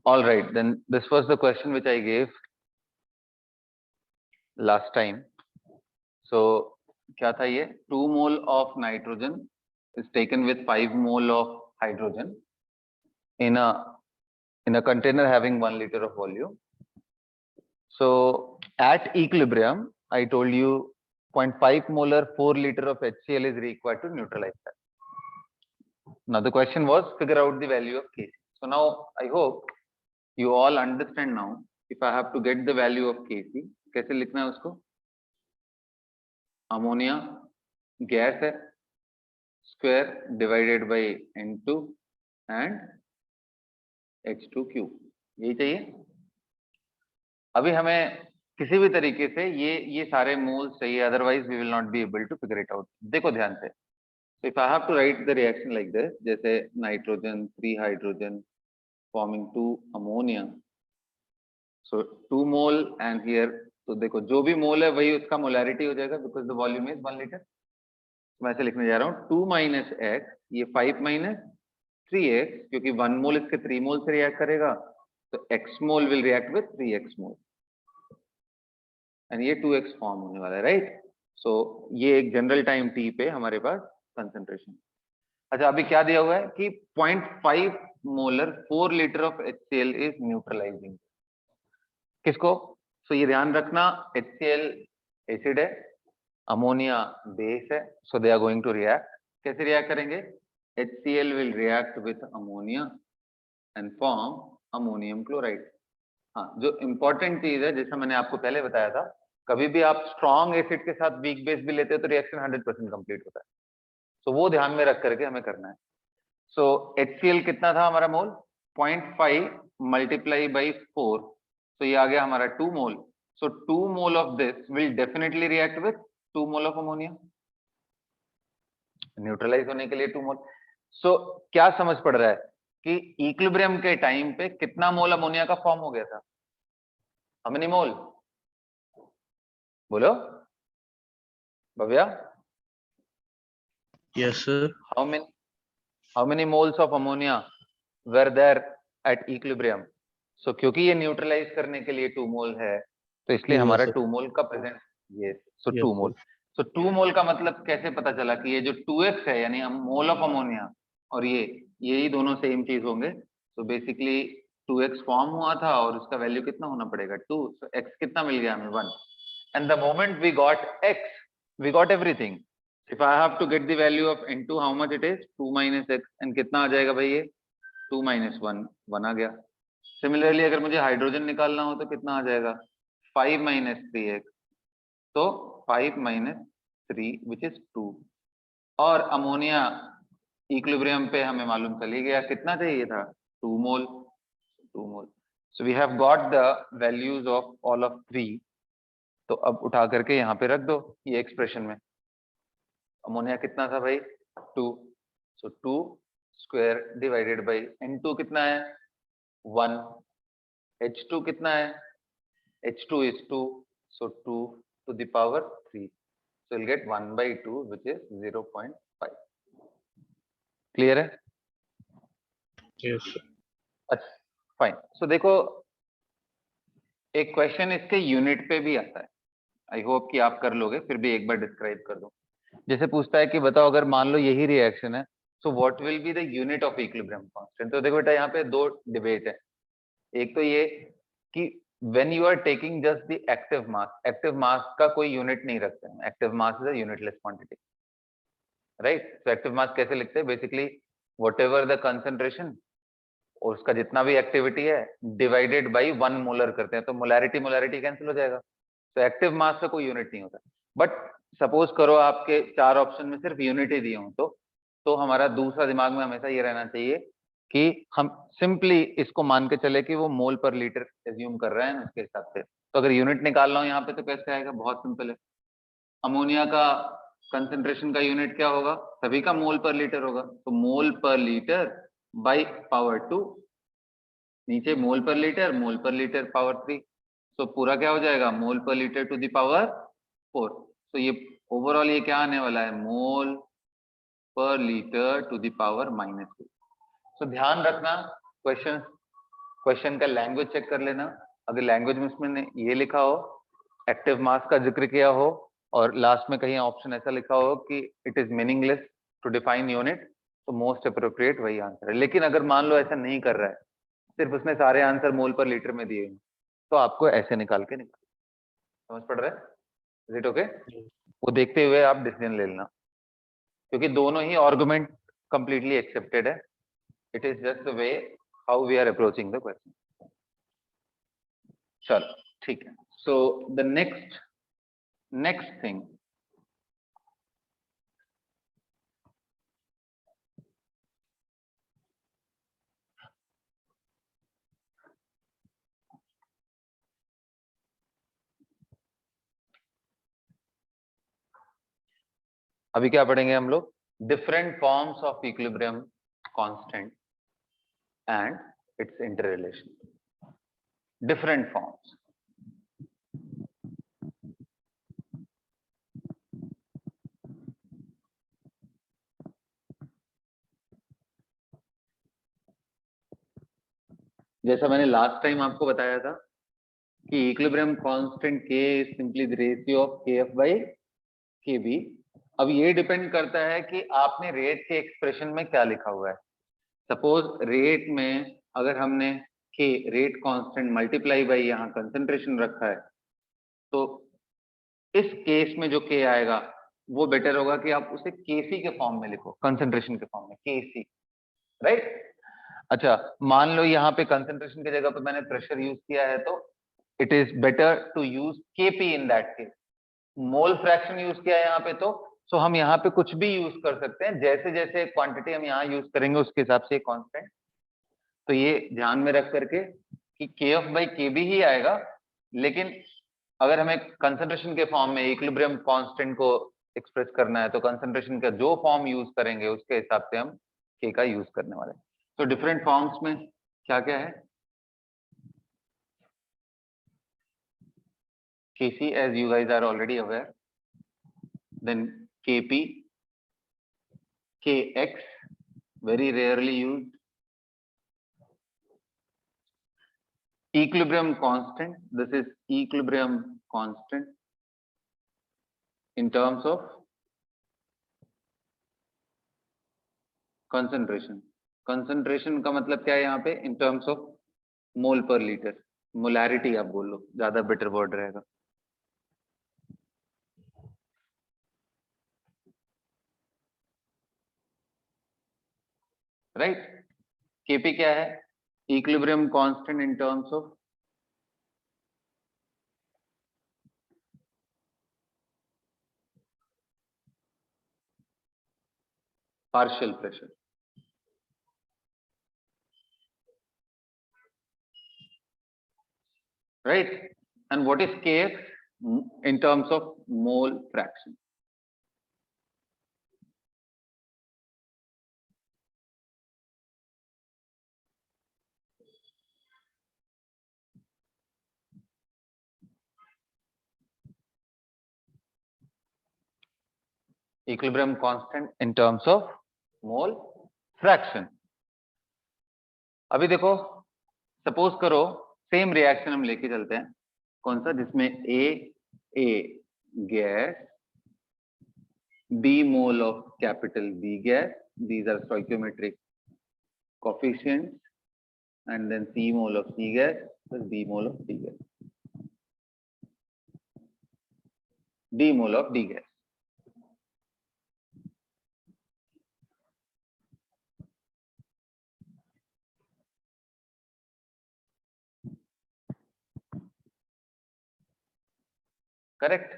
All right, then this was the question which I gave last time. So क्या था ये? 2 mole of nitrogen is taken with 5 mole of hydrogen in a container having 1 liter of volume. So at equilibrium, I told you 0.5 molar 4 liter of HCl is required to neutralize that. Now the question was figure out the value of Kc. So now I hope you all understand now. If I have to get the value of Kc, कैसे लिखना है उसको? Ammonia gas है, square divided by N2 and H2 cube, यही चाहिए. अभी हमें किसी भी तरीके से ये सारे मोल्स चाहिए, otherwise we will not be able to figure it out. देखो ध्यान से, if I have to write the reaction like this, जैसे nitrogen 3 hydrogen forming 2 ammonia, so 2 mole and here, तो देखो जो भी मोल है वही उसका मोलैरिटी हो जाएगा because the volume is 1 litre. मैं ऐसे लिखने जा रहा हूँ 2 माइनस एक्स, ये 5 माइनस 3x, क्योंकि 1 मोल इसके 3 मोल से रिएक्ट करेगा, तो x mole will react with 3x mole and ये 2x फॉर्म होने वाला है, राइट. सो ये एक जनरल टाइम t पे हमारे पास कंसंट्रेशन. अच्छा, अभी क्या दिया हुआ है कि 0.5 molar 4 litre of HCl is neutralizing. किसको? सो ये ध्यान रखना, HCl एसिड है, अमोनिया बेस है, so they are going to react. कैसे रिएक्ट करेंगे? HCl will react with ammonia and form ammonium chloride. हाँ, जो इंपॉर्टेंट चीज है, जैसा मैंने आपको पहले बताया था, कभी भी आप स्ट्रॉन्ग एसिड के साथ वीक बेस भी लेते हो तो रिएक्शन 100% कंप्लीट होता है. सो वो ध्यान में रख करके हमें करना है. सो HCl कितना था हमारा मोल? 0.5 मल्टीप्लाई बाई 4, तो ये आ गया हमारा 2 mole. So 2 mole of this will definitely react with 2 mole of ammonia, neutralise होने के लिए 2 मोल. सो क्या समझ पड़ रहा है कि इक्विलिब्रियम के टाइम पे कितना मोल अमोनिया का फॉर्म हो गया था? हाउ मेनी मोल? बोलो Bhavya. Yes, sir. How many moles of ammonia were there at equilibrium? So क्योंकि ये न्यूट्रलाइज करने के लिए 2 मोल है, तो इसलिए हमारा 2 मोल का प्रेजेंट ये. सो 2 मोल. सो 2 मोल का मतलब कैसे पता चला कि ये जो 2x है यानी मोल ऑफ अमोनिया और यही दोनों सेम चीज होंगे. तो बेसिकली 2x फॉर्म हुआ था और उसका वैल्यू कितना होना पड़ेगा? 2. सो x कितना मिल गया हमें? 1. And the moment we got x, we got everything. If I have to get the value of N2, how much it is? 2 minus x, and कितना आ जाएगा भाई? ये 2 माइनस 1 आ गया. सिमिलरली अगर मुझे हाइड्रोजन निकालना हो तो कितना आ जाएगा? 5 माइनस 3x, तो 5 माइनस 3 विच इज 2. और अमोनिया इक्विलिब्रियम पे हमें मालूम चली गया कितना चाहिए था? 2 mole. 2 mole. So we have got the values of all of 3. तो अब उठा करके यहाँ पे रख दो ये एक्सप्रेशन में. अमोनिया कितना था भाई? 2. सो 2 स्क्वायर डिवाइडेड बाई N2 कितना है? 1. H2 कितना है? H2 is 2, so 2 to the power 3. So you'll get 1 by 2, which is 0.5. Clear है? Yes. अच्छा, फाइन. सो देखो, एक क्वेश्चन इसके यूनिट पे भी आता है. आई होप कि आप कर लोगे, फिर भी एक बार डिस्क्राइब कर दो. जैसे पूछता है कि बताओ अगर मान लो यही रिएक्शन है, so what will be the unit of equilibrium constant. तो देखो बेटा, यहाँ पे दो डिबेट है. एक तो ये कि when you are taking just the active mass का कोई यूनिट नहीं रखते हैं. active mass is a unitless quantity, right? So active mass कैसे लिखते हैं? बेसिकली whatever the concentration और उसका जितना भी एक्टिविटी है डिवाइडेड बाई 1 मोलर करते हैं, तो मोलैरिटी कैंसिल हो जाएगा. तो एक्टिव मास का कोई यूनिट नहीं होता. बट सपोज करो आपके 4 ऑप्शन में सिर्फ यूनिट ही दिए हों, तो हमारा दूसरा दिमाग में हमेशा ये रहना चाहिए कि हम सिंपली इसको मान के चले कि वो मोल पर लीटर एज्यूम कर रहे हैं उसके हिसाब से. तो अगर यूनिट निकालना हो यहाँ पे तो कैसे आएगा? बहुत सिंपल है. अमोनिया का कंसंट्रेशन का यूनिट क्या होगा? सभी का मोल पर लीटर होगा. तो मोल पर लीटर बाई पावर 2, नीचे मोल पर लीटर पावर 3. तो पूरा क्या हो जाएगा? मोल पर लीटर टू द पावर 4. तो ये ओवरऑल ये क्या आने वाला है? मोल पर लीटर टू द पावर -2. तो ध्यान रखना, क्वेश्चन क्वेश्चन का लैंग्वेज चेक कर लेना, अगर लैंग्वेज में उसमें ये लिखा हो, एक्टिव मास का जिक्र किया हो, और लास्ट में कहीं ऑप्शन ऐसा लिखा हो कि it is meaningless to define unit, तो मोस्ट अप्रोप्रिएट वही आंसर है। लेकिन अगर मान लो ऐसा नहीं कर रहा है, सिर्फ उसने सारे आंसर मोल पर लीटर में दिए, तो आपको ऐसे निकाल के समझ पड़ रहा है? Is it okay? वो देखते हुए आप डिसीजन ले लेना, क्योंकि दोनों ही आर्गुमेंट कंप्लीटली एक्सेप्टेड है। It is just the way how we are approaching the question. चलो ठीक है। सो द नेक्स्ट थिंग, अभी क्या पढ़ेंगे हम लोग? Different forms of equilibrium constant and its interrelation. Different forms, जैसा मैंने लास्ट टाइम आपको बताया था कि equilibrium constant K is simply the ratio of KF by KB। अब ये डिपेंड करता है कि आपने रेट के एक्सप्रेशन में क्या लिखा हुआ है। सपोज रेट में अगर हमने K rate constant multiply by यहाँ कंसंट्रेशन रखा है, तो इस केस में जो K आएगा वो बेटर होगा कि आप उसे KC के फॉर्म में लिखो, कंसंट्रेशन के फॉर्म में KC, राइट? अच्छा, मान लो यहाँ पे कंसंट्रेशन की जगह पे मैंने प्रेशर यूज किया है, तो it is better to use KP in that case. Mole fraction use किया है यहाँ पे, तो सो हम यहाँ पे कुछ भी यूज कर सकते हैं, जैसे जैसे क्वांटिटी हम यहाँ यूज करेंगे उसके हिसाब से कांस्टेंट। तो ये ध्यान में रख करके कि KF बाई KB ही आएगा, लेकिन अगर हमें कंसंट्रेशन के फॉर्म में इक्विलिब्रियम कांस्टेंट को एक्सप्रेस करना है, तो कंसंट्रेशन का जो फॉर्म यूज करेंगे उसके हिसाब से हम K का यूज करने वाले हैं। तो डिफरेंट फॉर्म्स में क्या क्या है? KC, as you guys are already aware, then KP, KX, very rarely used, equilibrium constant, this is equilibrium constant in terms of concentration. concentration का मतलब क्या है यहाँ पे? in terms of mole per liter, molarity आप बोल लो, ज्यादा better word रहेगा, राइट? KP क्या है? equilibrium constant in terms of partial pressure, right? And what is KX? In terms of mole fraction. Equilibrium constant in terms of mole fraction. अभी देखो, suppose करो same reaction हम लेके चलते हैं, कौन सा? जिसमें A gas, B mole of capital B gas, these are stoichiometric coefficients, and then C mole of C gas plus B mole of D gas, D mole of D gas. Correct?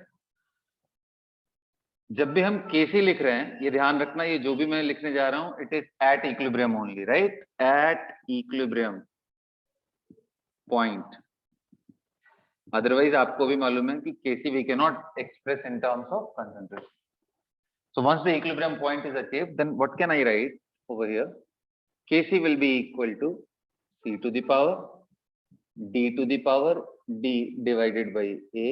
जब भी हम KC लिख रहे हैं, ये ध्यान रखना, ये जो भी मैं लिखने जा रहा हूं, it is at equilibrium only, right? At equilibrium point. Otherwise आपको भी मालूम है कि KC we cannot express in terms of concentration. So once the equilibrium point is achieved, then what can I write over here? KC will be equal to C to the power D to the power D divided by A,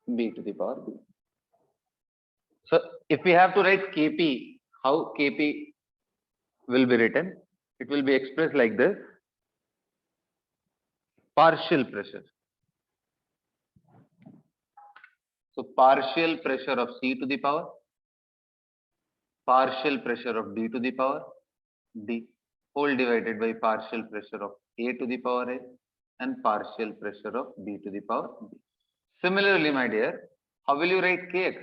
B to the power B. So if we have to write KP, how KP will be written? It will be expressed like this. partial pressure. So partial pressure of C to the power, partial pressure of D to the power D, whole divided by partial pressure of A to the power A and partial pressure of B to the power B. Similarly, my dear, how will you write Kx?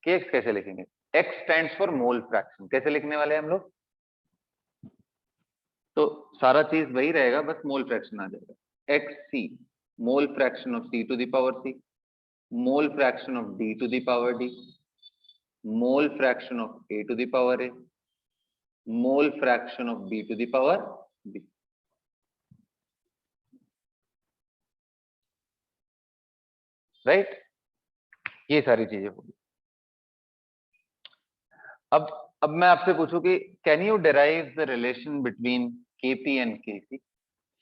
Kx कैसे लिखेंगे? X stands for mole fraction. कैसे लिखने वाले हैं हम लोग? तो सारा चीज वही रहेगा, बस मोल फ्रैक्शन आ जाएगा. XC, mole fraction of C to the power C, mole fraction of D to the power D, mole fraction of A to the power A, mole fraction of B to the power B. Right? ये सारी चीजें होगी. अब मैं आपसे पूछूं कि can you derive the relation between Kp and Kc,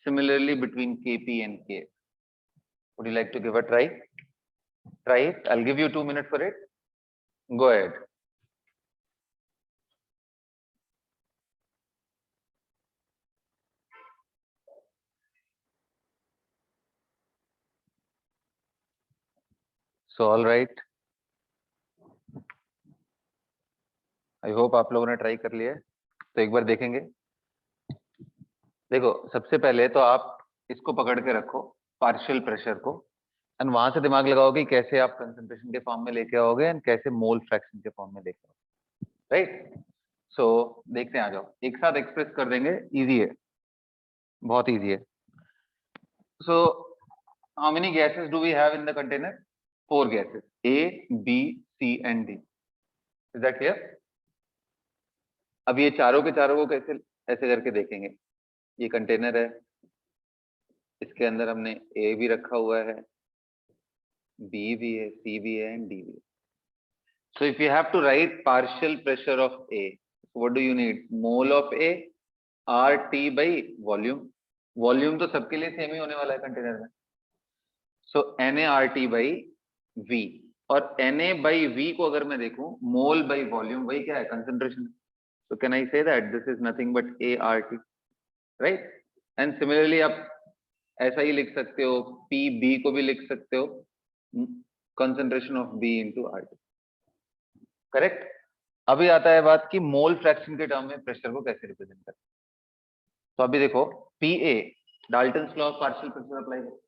similarly between Kp and Kf? Would you like to give a try? Try it. I'll give you 2 minutes for it. Go ahead. So all right. I hope आप लोगों ने try कर लिया है. तो एक बार देखेंगे. देखो, सबसे पहले तो आप इसको पकड़ के रखो, पार्शियल प्रेशर को, एंड वहां से दिमाग लगाओ कि कैसे आप कंसंट्रेशन के फॉर्म में लेके आओगे एंड कैसे मोल फ्रैक्शन के फॉर्म में लेके आओगे. राइट? सो देखते हैं, आ जाओ, एक साथ एक्सप्रेस कर देंगे. इजी है, बहुत इजी है. So how many gases do we have in the container? 4 gases, A, B, C and D. Is that clear? अब ये चारों के चारों को कैसे ऐसे करके देखेंगे. ये कंटेनर है, इसके अंदर हमने A भी रखा हुआ है, B भी है, C भी है एंड D भी है. So if you have to write partial pressure of A, what do you need? Mole of A, RT by volume. Volume तो सबके लिए सेम ही होने वाला है कंटेनर में. So NaRT by V, और Na by V को अगर मैं देखूं, मोल by वॉल्यूम, वही क्या है? Concentration. So can I say that this is nothing but ART, right? And similarly आप ऐसा ही लिख सकते हो, PB को भी लिख सकते हो, concentration of B into RT. Correct? अभी आता है बात कि मोल फ्रैक्शन के टर्म में प्रेशर को कैसे रिप्रेजेंट करते हैं. तो अभी देखो, PA, Dalton's law of partial pressure apply करो.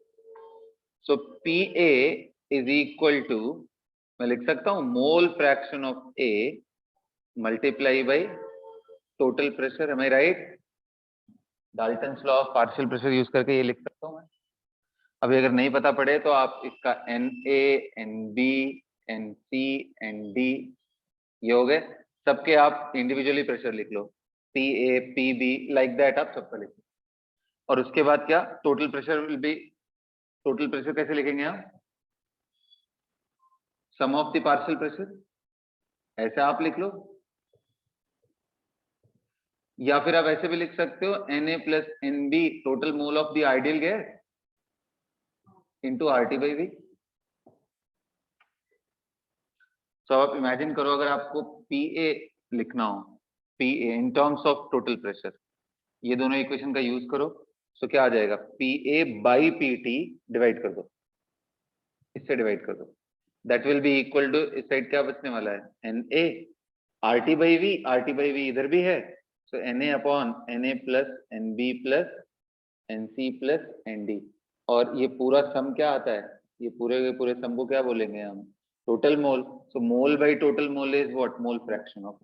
So PA is equal to, मैं लिख सकता हूं, mole fraction of A multiply by total pressure. Am I right? Dalton's law of partial pressure use करके ये लिख सकता हूं मैं. अभी अगर नहीं पता पड़े तो आप इसका Na, Nb, Nc, Nd, ये हो गए. सबके आप इंडिविजुअली प्रेशर लिख लो, PA, PB, लाइक दैट आप सबका लिख लो. और उसके बाद क्या? Total pressure will B, total pressure कैसे लिखेंगे हम? सम ऑफ द पार्शियल प्रेशर, ऐसा आप लिख लो. या फिर आप ऐसे भी लिख सकते हो, Na plus Nb total mole of the ideal gas into RT by V. तो आप इमेजिन करो, अगर आपको PA लिखना हो, PA in terms of total pressure, ये दोनों इक्वेशन का यूज करो. सो क्या आ जाएगा? PA बाई PT डिवाइड कर दो, इससे डिवाइड कर दो. That will be equal to, इस साइड क्या बचने वाला है? Na, RT by V, RT by V इधर भी है. So Na upon Na plus Nb plus Nc plus Nd, और ये पूरा सम क्या आता है? ये पूरे के पूरे सम को क्या बोलेंगे हम? Total mole. So mole by total mole is what? Mole fraction of.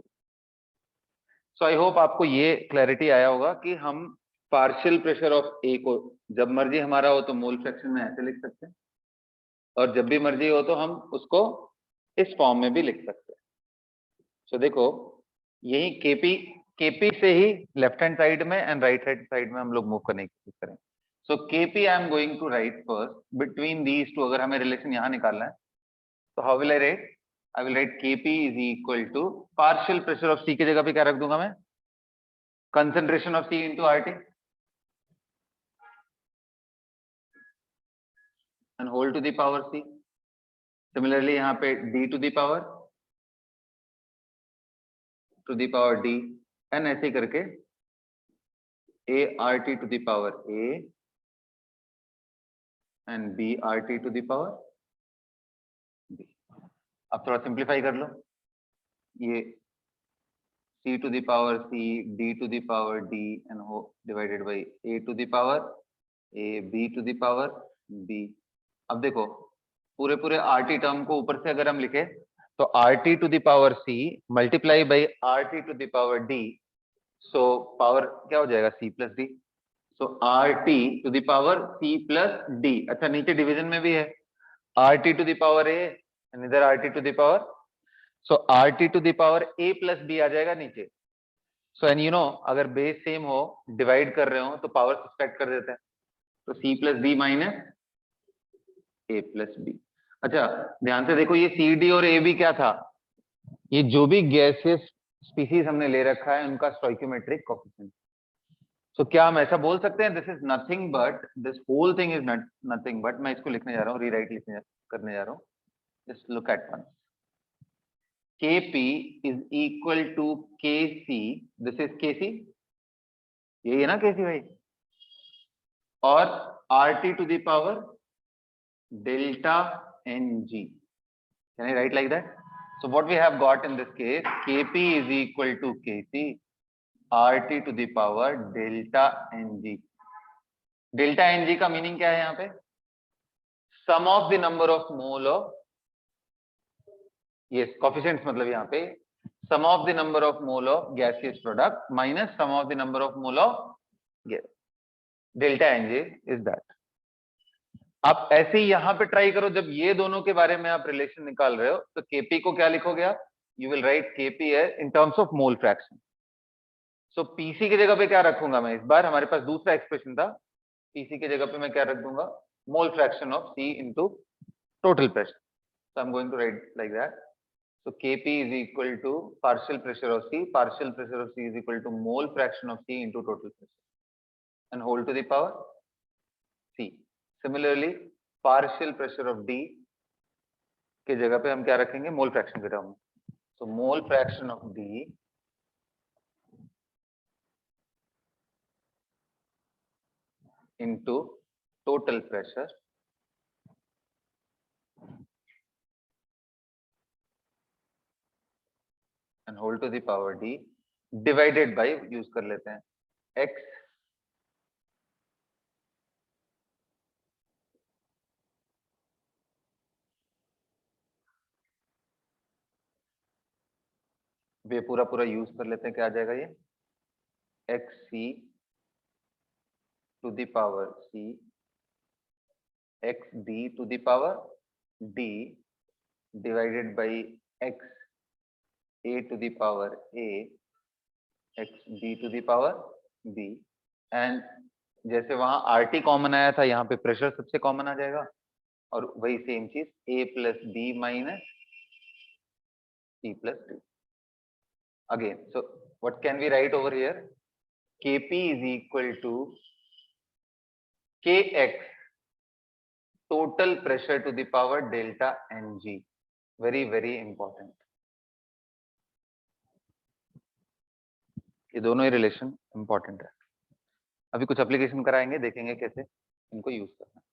So I hope आपको ये क्लैरिटी आया होगा कि हम पार्शियल प्रेशर ऑफ A को जब मर्जी हमारा हो तो मोल फ्रैक्शन में ऐसे लिख सकते हैं, और जब भी मर्जी हो तो हम उसको इस फॉर्म में भी लिख सकते हैं. सो देखो, यही Kp से ही लेफ्ट हैंड साइड में एंड राइट हैंड साइड में हम लोग मूव करने की कोशिश करें. So Kp I am going to write first between these two. अगर हमें रिलेशन यहाँ निकालना है तो how will I write? I will write Kp is equal to partial pressure of C की जगह पे क्या रख दूंगा मैं? Concentration of C into RT and whole to the power C. Similarly यहाँ पे D to the power D and ऐसे करके ART to the power A and BRT to the power B. अब थोड़ा सिंप्लीफाई कर लो, ये C to the power C, D to the power D and divided by A to the power A, B to the power B. अब देखो पूरे पूरे RT term को ऊपर से अगर हम लिखे तो RT to the power C multiply बाई RT to the power D, so power क्या हो जाएगा C plus D, so RT to the power C plus D. अच्छा नीचे डिवीजन में भी है RT to the power A and इधर RT to the power, so RT to the power A plus B आ जाएगा नीचे. सो एंड यू नो अगर base same हो, डिवाइड कर रहे हो तो पावर सब्ट्रैक्ट कर देते हैं, तो C plus D minus A plus B. अच्छा ध्यान से देखो, ये CD और AB क्या था, ये जो भी गैसेस स्पीसीज हमने ले रखा है उनका स्टोइकियोमेट्रिक कोएफिशिएंट. सो क्या हम ऐसा बोल सकते हैं this is nothing but, this whole thing is nothing but, मैं इसको लिखने जा रहा हूँ, रीराइट करने जा रहा हूँ. Just look at one. Kp is equal to Kc, this is Kc, यही है ना Kc भाई, और RT to the power delta Ng. Can I write like that? So what we have got in this case, Kp is equal to Kc, RT to the power delta Ng. Delta Ng का meaning क्या है यहाँ पे? Sum of the number of mole of, yes coefficients मतलब यहाँ पे sum of the number of mole of gaseous product minus sum of the number of mole of gas. Delta Ng is that. आप ऐसे ही यहाँ पे try करो, जब ये दोनों के बारे में आप रिलेशन निकाल रहे हो तो Kp को क्या लिखोगे आप? यू विल राइट Kp है in terms of mole fraction. So Pc की जगह पे क्या रखूंगा मैं, इस बार हमारे पास दूसरा एक्सप्रेशन था, Pc की जगह पे मैं क्या रख दूंगा, मोल fraction of C into total pressure. So I'm going to write like that. So Kp is equal to partial pressure of C. Partial pressure of C is equal to mole fraction of C into total pressure, and whole to the power C. Similarly, partial pressure of D के जगह पे हम क्या रखेंगे, मोल fraction के term में. So mole fraction of D into total pressure and whole to the power D divided by, use कर लेते हैं, X वे पूरा पूरा यूज कर लेते हैं, क्या आ जाएगा ये, XC to the power C XD to the power D divided by X A to the power A XB to the power B. And जैसे वहां RT कॉमन आया था, यहाँ पे प्रेशर सबसे कॉमन आ जाएगा, और वही सेम चीज A plus B minus C plus D. Again, so what can we write over here? Kp is equal to Kx total pressure to the power delta Ng. Very very important. ये दोनों ही relation important है. अभी कुछ application कराएंगे, देखेंगे कैसे इनको use करना है.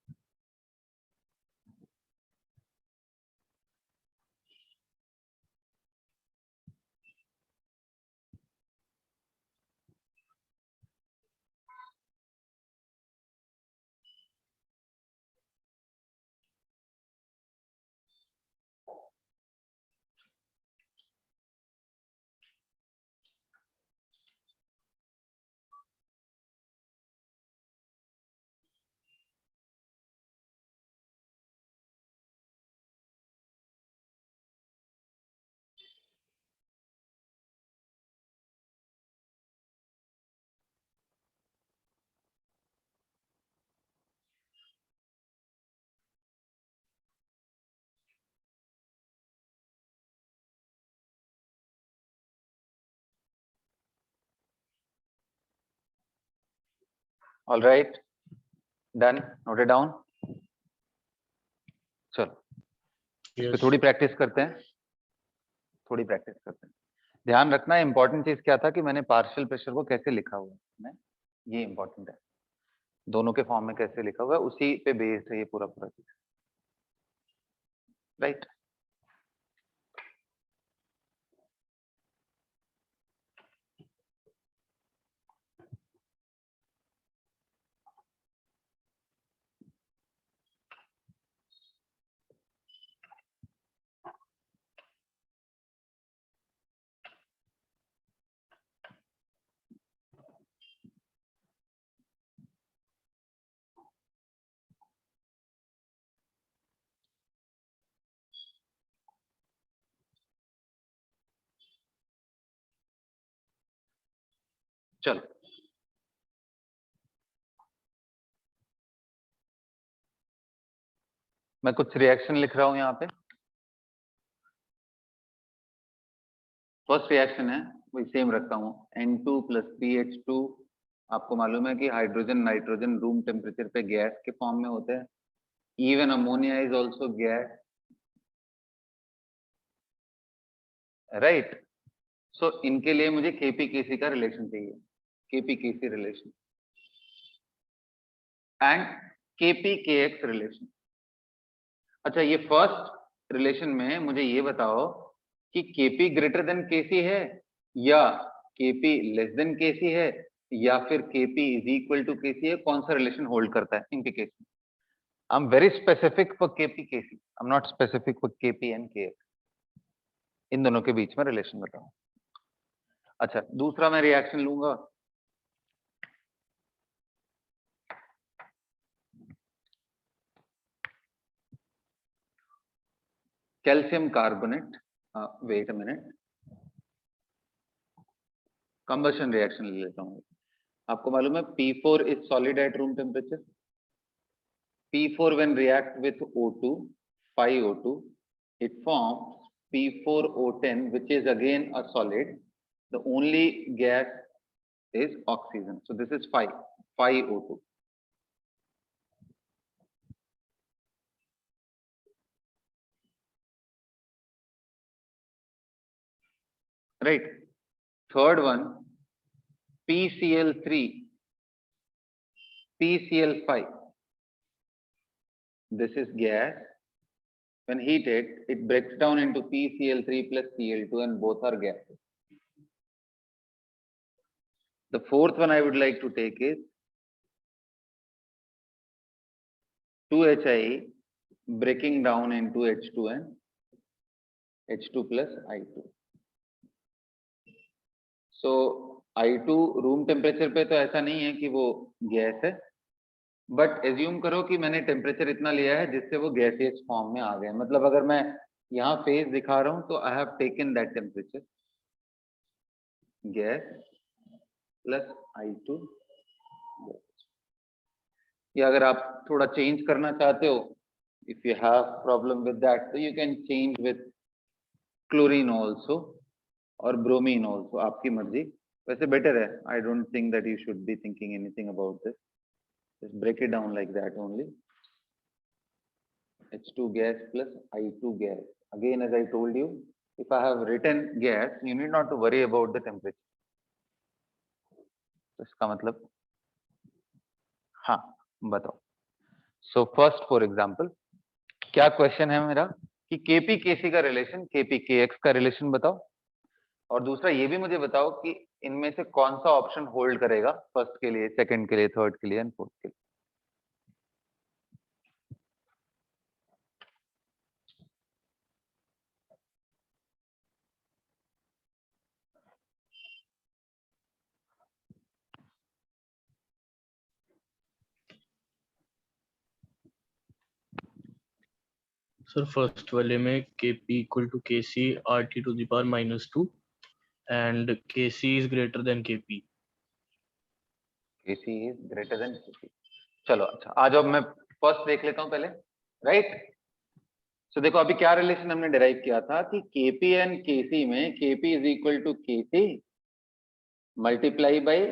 All right, done, note it down. चलो Yes. तो थोड़ी प्रैक्टिस करते हैं, थोड़ी प्रैक्टिस करते हैं. ध्यान रखना इंपॉर्टेंट चीज क्या था कि मैंने पार्शियल प्रेशर को कैसे लिखा हुआ है. ये इंपॉर्टेंट है, दोनों के फॉर्म में कैसे लिखा हुआ है उसी पे बेस्ड है ये पूरा पूरा चीज, राइट। चलो मैं कुछ रिएक्शन लिख रहा हूं यहाँ पे। फर्स्ट रिएक्शन है वही सेम रखता हूँ, N2 + 3H2। आपको मालूम है कि हाइड्रोजन नाइट्रोजन रूम टेम्परेचर पे गैस के फॉर्म में होते हैं। Even ammonia is also gas, right. So इनके लिए मुझे KP-KC का रिलेशन चाहिए, KP-KC relation and KP-KX relation. अच्छा, ये फर्स्ट रिलेशन में मुझे ये बताओ कि KP ग्रेटर देन KC है या KP लेस देन KC है या फिर KP is equal to KC है, कौन सा रिलेशन होल्ड करता है इनके केस में। I am very specific for KP-KC, I am not specific for KP and KX। इन दोनों के बीच में रिलेशन बताओ। अच्छा, दूसरा मैं रिएक्शन लूंगा, calcium carbonate, wait a minute, combustion reaction ले लेता हूँ। आपको मालूम है P4 is solid at room temperature. P4 when react with O2, 5O2, it forms P4O10, which is again a solid. The only gas is oxygen. So this is 5O2. Right. Third one, PCl3, PCl5. This is gas. When heated, it breaks down into PCl3 plus Cl2 and both are gases. The fourth one I would like to take is 2HI breaking down into H2 and H2 plus I2. So I2 room temperature पे तो ऐसा नहीं है कि वो gas है, but assume करो कि मैंने टेम्परेचर इतना लिया है जिससे वो गैसियस फॉर्म में आ गए। मतलब अगर मैं यहाँ फेज दिखा रहा हूँ तो I have taken that temperature, gas plus I2। या अगर आप थोड़ा चेंज करना चाहते हो, if you have problem with that, तो you can change with chlorine also और ब्रोमीन ऑल्सो, आपकी मर्जी। वैसे बेटर है, I don't think that you should be thinking anything about this, just break it down like that only. H2 gas plus I2 gas. Again, as I told you, if I have written gas, you need not to worry about the temperature. तो इसका मतलब हाँ बताओ। So first for example क्या question है मेरा कि KP-KC का रिलेशन, KP-KX का रिलेशन बताओ, और दूसरा ये भी मुझे बताओ कि इनमें से कौन सा ऑप्शन होल्ड करेगा फर्स्ट के लिए, सेकंड के लिए, थर्ड के लिए एंड फोर्थ के लिए। सर फर्स्ट वाले में Kp equal to Kc RT to the power -2 and Kc is greater than Kp. KC is greater than KP। चलो अच्छा, आज अब मैं फर्स्ट देख लेता हूं पहले, राइट। सो देखो अभी क्या रिलेशन हमने डिराइव किया था कि KP एंड KC में KP is equal to KC मल्टीप्लाई बाई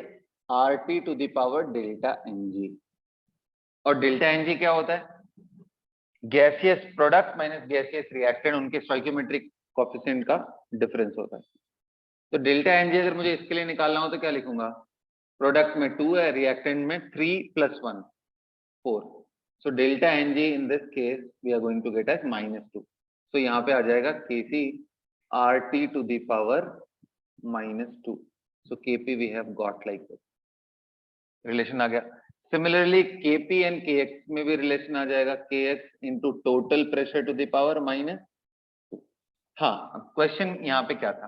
RT to the power delta Ng। और डेल्टा Ng क्या होता है? Gaseous product minus gaseous reactant, उनके स्टोइकियोमेट्रिक कोएफिशिएंट का डिफरेंस होता है। तो डेल्टा Ng अगर मुझे इसके लिए निकालना हो तो क्या लिखूंगा? प्रोडक्ट में 2 है, रिएक्टेंट में 3 + 1 4. So delta Ng in this case we are going to get as -2. So यहाँ पे आ जाएगा Kc RT to the power -2. So Kp we have got like this. Relation आ गया. सिमिलरली Kp एंड Kx में भी relation आ जाएगा, Kx into total pressure to the power -2. हाँ, question यहाँ पे क्या था,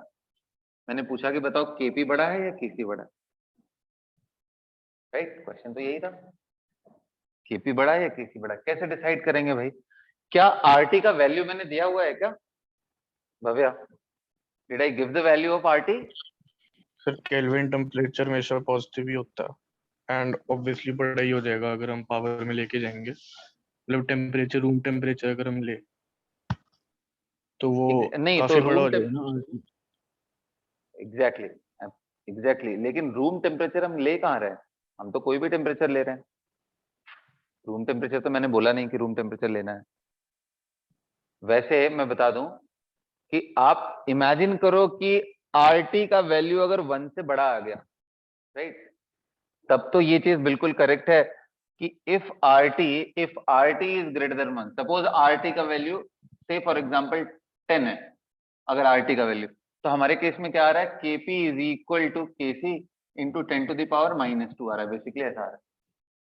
मैंने पूछा कि बताओ Kp बड़ा है या Kc बड़ा है, राइट? क्वेश्चन तो यही था, Kp बड़ा है या Kc बड़ा है. कैसे डिसाइड करेंगे भाई? क्या RT का वैल्यू मैंने दिया हुआ है क्या Bhavya? Did I give the value of RT? Sir kelvin temperature हमेशा पॉजिटिव ही होता है एंड ऑब्वियसली बड़ा ही हो जाएगा अगर हम पावर में लेके जाएंगे. मतलब टेम्परेचर, रूम टेम्परेचर अगर हम ले तो वो नहीं काफी तो बड़ा हो रूम जाएगा ना. एग्जैक्टली, लेकिन रूम टेम्परेचर हम ले कहाँ रहे हैं? हम तो कोई भी टेम्परेचर ले रहे हैं. रूम टेम्परेचर तो मैंने बोला नहीं कि रूम टेम्परेचर लेना है. वैसे मैं बता दूं कि आप इमेजिन करो कि RT का वैल्यू अगर 1 से बड़ा आ गया, राइट, तब तो ये चीज बिल्कुल करेक्ट है कि if RT is greater than 1, suppose RT का वैल्यू से फॉर एग्जांपल 10 है, अगर RT का वैल्यू, तो हमारे केस में क्या आ रहा है? Kp is equal to Kc into 10 to the power -2 आ रहा है, बेसिकली ऐसा आ रहा है.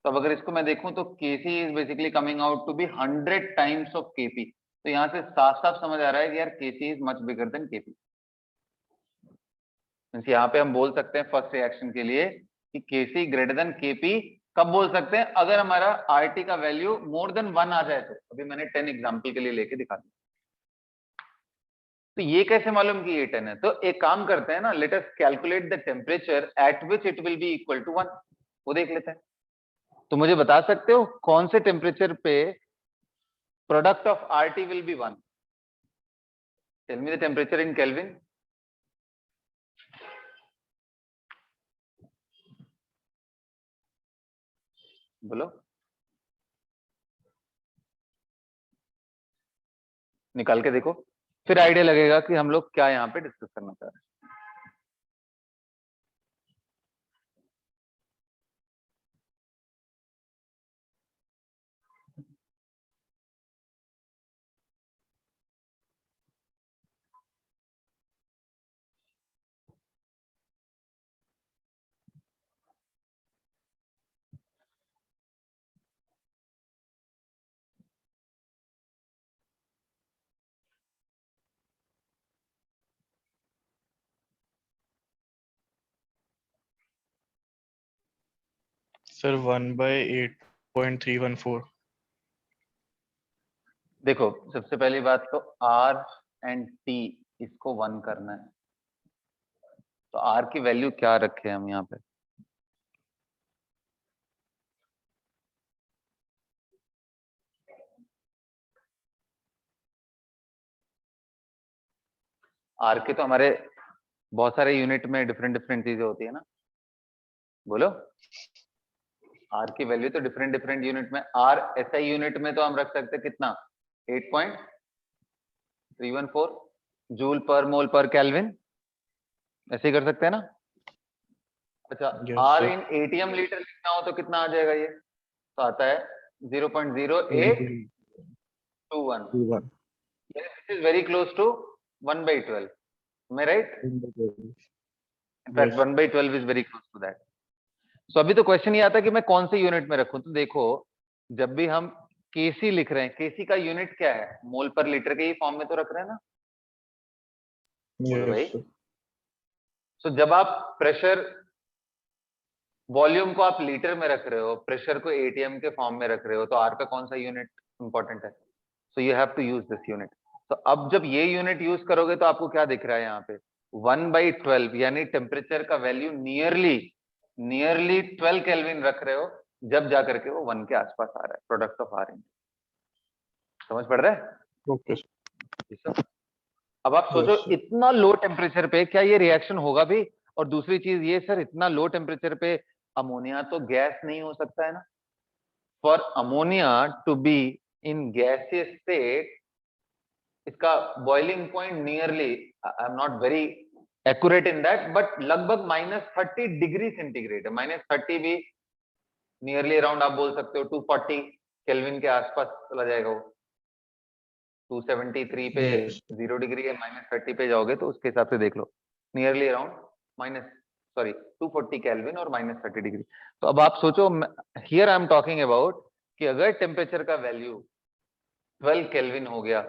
तो अब अगर इसको मैं देखूं तो Kc is basically coming out to be 100 times of Kp. तो यहाँ से साफ साफ समझ आ रहा है कि यार Kc is much bigger than Kp. यहाँ पे हम बोल सकते हैं फर्स्ट रिएक्शन के लिए कि Kc ग्रेटर देन Kp. कब बोल सकते हैं? अगर हमारा RT का वैल्यू मोर देन 1 आ जाए तो. अभी मैंने 10 एग्जांपल के लिए लेके दिखा दिया. तो ये कैसे मालूम कि ये 10 है? तो एक काम करते हैं ना, let us calculate the temperature at which it will be equal to 1. वो देख लेते हैं. तो मुझे बता सकते हो कौन से टेम्परेचर पे product of RT will be 1? Tell me the temperature in kelvin. बोलो, निकाल के देखो, फिर आइडिया लगेगा कि हम लोग क्या यहाँ पे डिस्कस करना चाह रहे हैं. सर 1/8.314. देखो, सबसे पहली बात तो R एंड T इसको 1 करना है. तो R की वैल्यू क्या रखे हम यहाँ पे? R के तो हमारे बहुत सारे यूनिट में डिफरेंट डिफरेंट चीजें होती है ना. बोलो, R की वैल्यू तो डिफरेंट डिफरेंट यूनिट में. R SI यूनिट में तो हम रख सकते हैं कितना? 8.314 जूल पर मोल पर केल्विन. ऐसे ही कर सकते हैं ना. अच्छा, R इन ATM लीटर लिखना हो तो कितना आ जाएगा? ये तो आता है 0.0821. This is very close to 1/12. Am I right? In fact, 1/12 is very close to that. So अभी तो क्वेश्चन ये आता है कि मैं कौन से यूनिट में रखूं. तो देखो, जब भी हम Kc लिख रहे हैं, Kc का यूनिट क्या है? मोल पर लीटर के ही फॉर्म में तो रख रहे हैं ना. बोलो भाई. सो जब आप प्रेशर वॉल्यूम को आप लीटर में रख रहे हो, प्रेशर को ATM के फॉर्म में रख रहे हो, तो R का कौन सा यूनिट इंपॉर्टेंट है? So you have to use this unit. तो अब जब ये यूनिट यूज करोगे तो आपको क्या दिख रहा है यहाँ पे? 1/12, यानी टेम्परेचर का वैल्यू नियरली 12 केल्विन रख रहे हो, जब जाकर के वो 1 के आसपास आ रहा है. Product of R. समझ पड़ रहा है? ओके. अब आप सोचो, इतना लो टेम्परेचर पे क्या ये रिएक्शन होगा भी? और दूसरी चीज ये, सर इतना लो टेम्परेचर पे अमोनिया तो गैस नहीं हो सकता है ना. For ammonia to be in gaseous state, इसका boiling point nearly, I am not very accurate in that, but लगभग -30 डिग्री सेंटीग्रेड है। -30 भी नियरली अराउंड आप बोल सकते हो 240 केल्विन के आसपास चला जाएगा वो। 273 पे Yes. 0 डिग्री है, -30 पे जाओगे तो उसके हिसाब से देख लो, नियरली अराउंड माइनस 240 केल्विन और -30 डिग्री। तो अब आप सोचो, here I am talking about कि अगर टेम्परेचर का वैल्यू 12 केल्विन हो गया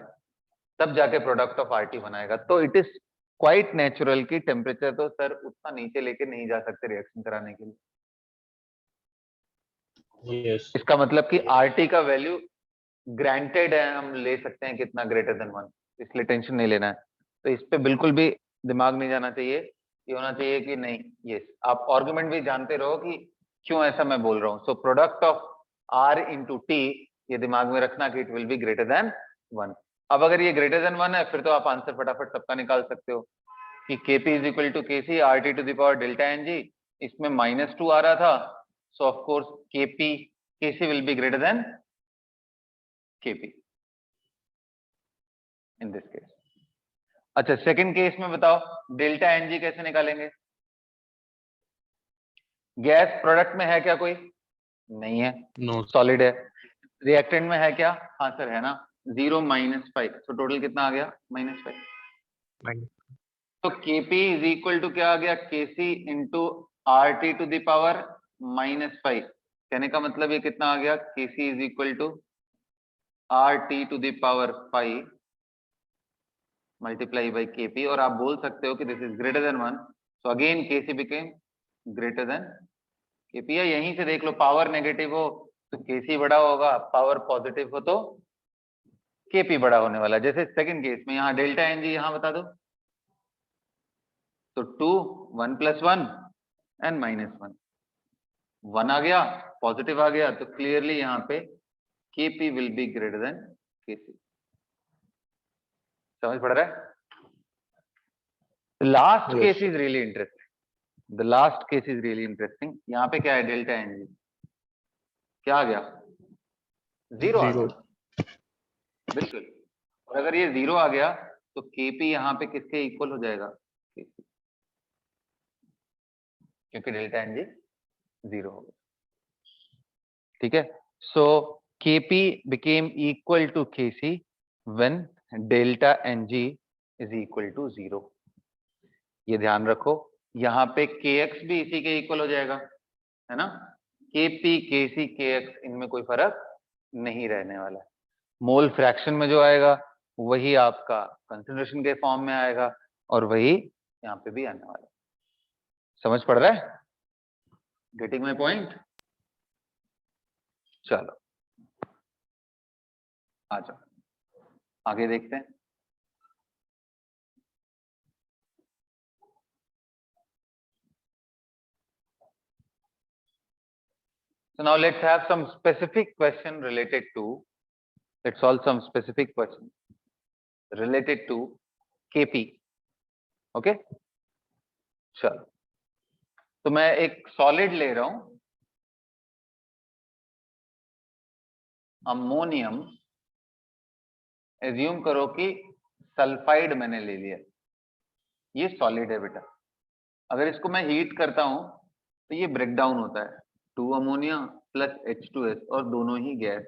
तब जाके प्रोडक्ट ऑफ आरटी बनाएगा। तो इट इज क्वाइट नेचुरल कि टेम्परेचर तो सर उतना नीचे लेके नहीं जा सकते रिएक्शन कराने के लिए। Yes. इसका मतलब कि आरटी का वैल्यू ग्रांटेड है, हम ले सकते हैं कितना ग्रेटर देन 1, इसलिए टेंशन नहीं लेना है। तो इस पे बिल्कुल भी दिमाग नहीं जाना चाहिए, ये होना चाहिए कि नहीं यस आप आर्गुमेंट भी जानते रहो कि क्यों ऐसा मैं बोल रहा हूँ। So product of R into T, ये दिमाग में रखना कि it will be greater than 1। अब अगर ये ग्रेटर देन 1 है फिर तो आप आंसर फटाफट सबका निकाल सकते हो कि Kp is equal to Kc RT to the power delta Ng। इसमें -2 आ रहा था, so of course Kc will be greater than Kp in this case. अच्छा सेकंड केस में बताओ डेल्टा Ng कैसे निकालेंगे? गैस प्रोडक्ट में है क्या कोई? नहीं है, No. सॉलिड है। रिएक्टेंट में है क्या? हाँ सर है ना, 0 -5, तो टोटल कितना आ गया? -5। Fine. तो Kp इज इक्वल टू क्या आ गया? Kc into RT to the power -5। कहने का मतलब ये कितना आ गया? Kc is equal to RT to the power 5 multiply by Kp, और आप बोल सकते हो कि this is greater than 1, so again Kc became greater than Kp। या यहीं से देख लो, पावर नेगेटिव हो तो Kc बड़ा होगा, पावर पॉजिटिव हो तो Kp बड़ा होने वाला। जैसे सेकंड केस में यहाँ डेल्टा Ng यहाँ बता दो, तो 2 1 + 1 एंड -1, 1 आ गया पॉजिटिव आ गया, तो क्लियरली यहाँ पे Kp will be greater then Kc। समझ पड़ रहा है? Last Yes. Case is really interesting, the last case is really interesting. यहाँ पे क्या है? डेल्टा Ng क्या आ गया? 0 आ Zero. गया, बिल्कुल। और अगर ये 0 आ गया तो Kp यहाँ पे किसके इक्वल हो जाएगा? Kc, क्योंकि डेल्टा Ng 0 हो गया। ठीक है, सो Kp became equal to Kc when delta Ng is equal to 0। ये ध्यान रखो, यहाँ पे Kx भी इसी के इक्वल हो जाएगा, है ना? Kp Kc Kx इनमें कोई फर्क नहीं रहने वाला है। मोल फ्रैक्शन में जो आएगा वही आपका कंसंट्रेशन के फॉर्म में आएगा और वही यहाँ पे भी आने वाला है। समझ पड़ रहा है? Getting my point? चलो आ जाओ आगे देखते हैं। So now let's have some specific question related to, let's solve some specific question related to Kp। Okay चलो, तो मैं एक सॉलिड ले रहा हूं, अमोनियम। एज्यूम करो कि सल्फाइड मैंने ले लिया, ये सॉलिड है बेटा। अगर इसको मैं हीट करता हूं तो ये ब्रेक डाउन होता है, 2 अमोनिया प्लस H2S, और दोनों ही गैस,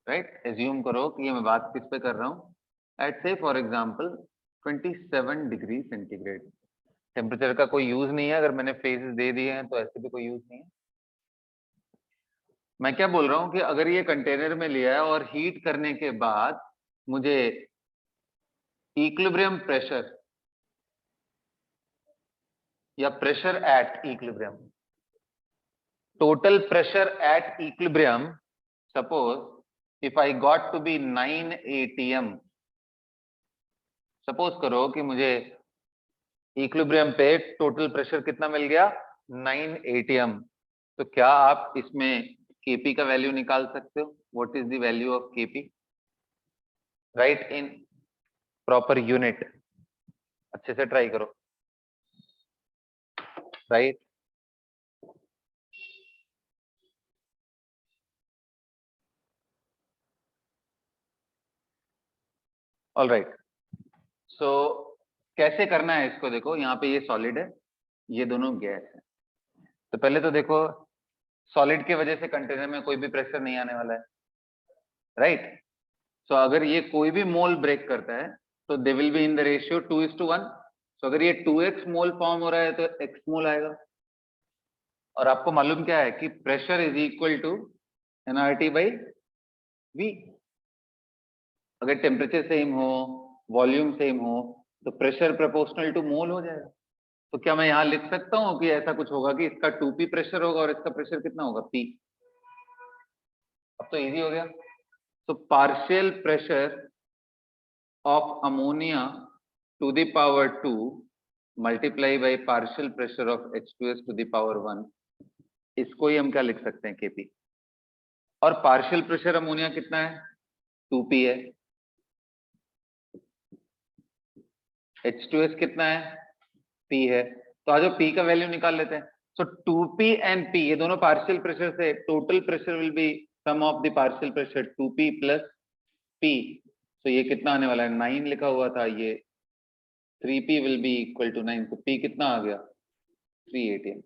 राइट? एज्यूम करो कि ये मैं बात किस पे कर रहा हूं, एट से for example 27 degree centigrade. Temperature का कोई यूज नहीं है, अगर मैंने फेजेस दे दिए हैं तो ऐसे भी कोई यूज नहीं है। मैं क्या बोल रहा हूं कि अगर ये कंटेनर में लिया है और हीट करने के बाद मुझे इक्विलिब्रियम प्रेशर या pressure at equilibrium, total pressure at equilibrium, suppose if I got to be 9 atm, suppose करो कि मुझे इक्विलिब्रियम पे टोटल प्रेशर कितना मिल गया? 9 atm। तो क्या आप इसमें Kp का वैल्यू निकाल सकते हो? What is the value of Kp? Right in proper unit, अच्छे से ट्राई करो, राइट? ऑल राइट, सो कैसे करना है इसको, देखो यहाँ पे ये सॉलिड है, ये दोनों गैस है। तो पहले तो देखो सॉलिड के वजह से कंटेनर में कोई भी प्रेशर नहीं आने वाला है, राइट। सो अगर ये कोई भी मोल ब्रेक करता है तो they will be in the ratio 2:1। सो अगर ये 2x मोल फॉर्म हो रहा है तो x मोल आएगा। और आपको मालूम क्या है कि pressure is equal to nRT by V। अगर टेम्परेचर सेम हो, वॉल्यूम सेम हो, तो प्रेशर प्रोपोर्शनल टू मोल हो जाएगा। तो क्या मैं यहाँ लिख सकता हूँ कि ऐसा कुछ होगा कि इसका 2p प्रेशर होगा और इसका प्रेशर कितना होगा, p। अब तो इजी हो गया। तो partial pressure of ammonia to the power 2 multiply by partial pressure of H2S to the power 1, इसको ही हम क्या लिख सकते हैं, Kp। और पार्शियल प्रेशर अमोनिया कितना है, 2p है। H2S कितना है, p है। तो आज p का वैल्यू निकाल लेते हैं। सो 2p एंड p ये दोनों पार्शियल प्रेशर से, total pressure will be sum of the partial pressure 2p plus p। तो ये कितना आने वाला है, 9 लिखा हुआ था, ये 3p will be equal to 9। तो p कितना आ गया, 3 atm।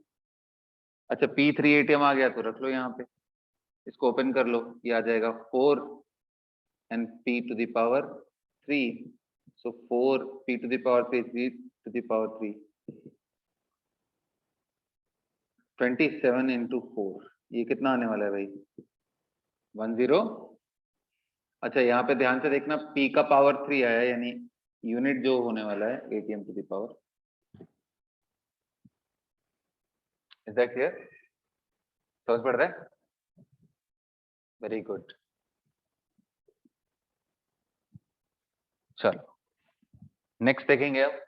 अच्छा p 3 atm आ गया तो रख लो यहाँ पे, इसको ओपन कर लो, ये आ जाएगा 4 and p to the power 3। so 4 p to the power 3 3 to the power 3, 27 into 4, ये कितना आने वाला है भाई, 10। अच्छा यहाँ पे ध्यान से देखना, p का पावर 3 आया, यानी यूनिट जो होने वाला है atm to the power। Is that clear, समझ पड़ रहा है, वेरी गुड। चलो नेक्स्ट देखेंगे अब।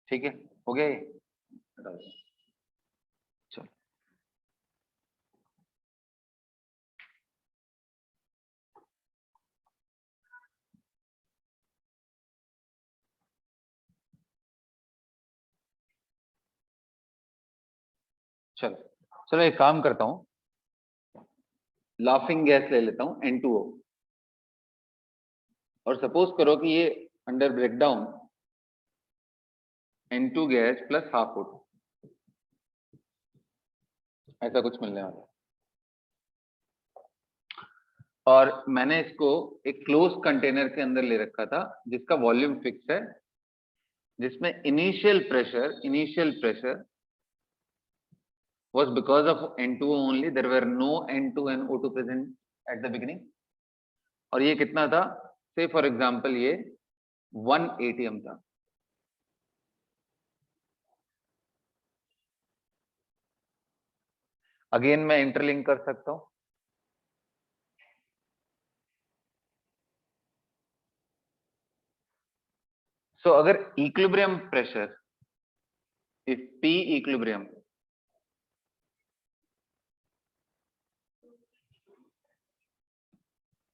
ठीक है, हो गया ये, चलो चलो चलो एक काम करता हूँ, लाफिंग गैस ले लेता हूँ N2O, और सपोज करो कि ये under breakdown N2 gas plus half O2, ऐसा कुछ मिलने वाला है। और मैंने इसको एक क्लोज कंटेनर के अंदर ले रखा था जिसका वॉल्यूम फिक्स है, जिसमें initial pressure was because of N2O only, there were no N2 and O2 present at the beginning। और ये कितना था, से फॉर एग्जांपल ये 1 atm था। अगेन मैं इंटरलिंक कर सकता हूं, सो अगर equilibrium pressure, if P equilibrium,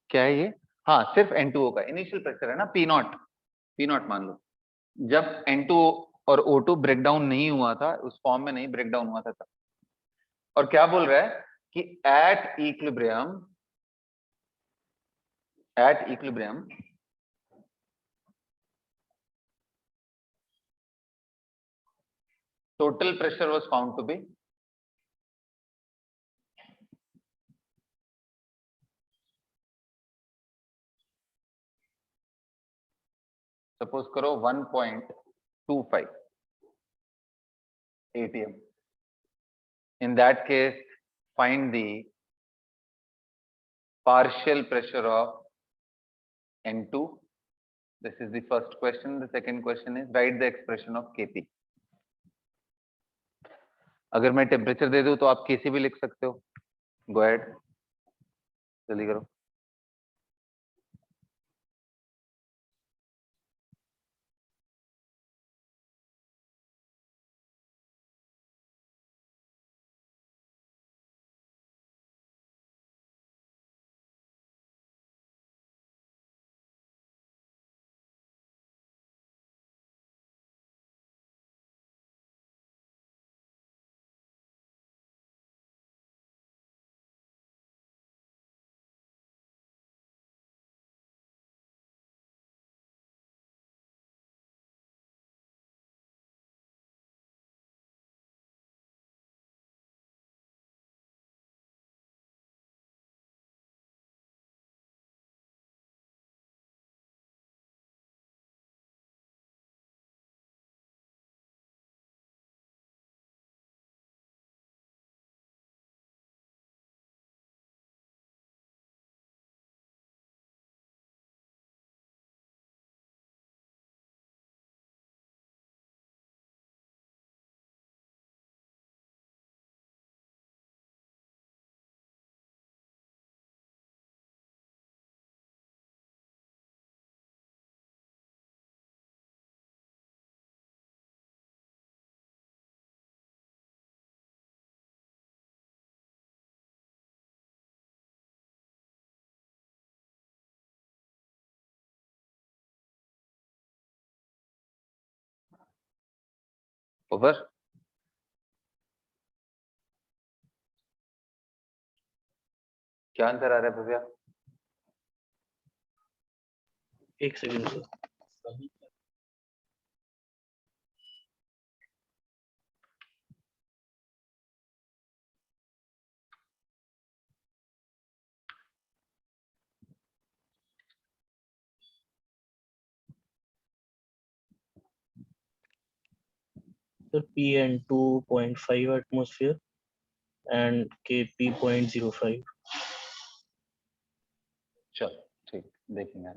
क्या है ये, हाँ सिर्फ N2O का इनिशियल प्रेशर है ना, P0 मान लो, जब N2O और O2 ब्रेकडाउन नहीं हुआ था, उस फॉर्म में नहीं ब्रेकडाउन हुआ था तब। और क्या बोल रहा है कि at equilibrium total pressure was found to be suppose करो 1.25 atm। in that case find the partial pressure of N2 This is the first question. The second question is write the expression of Kp. अगर मैं temperature दे दूं तो आप Kc भी लिख सकते हो. Go ahead, जल्दी करो. Over. क्या आंसर आ रहा है भव्या? एक second sir. PN 2.5 atmosphere and KP 0.05. चलो ठीक, देखेंगे.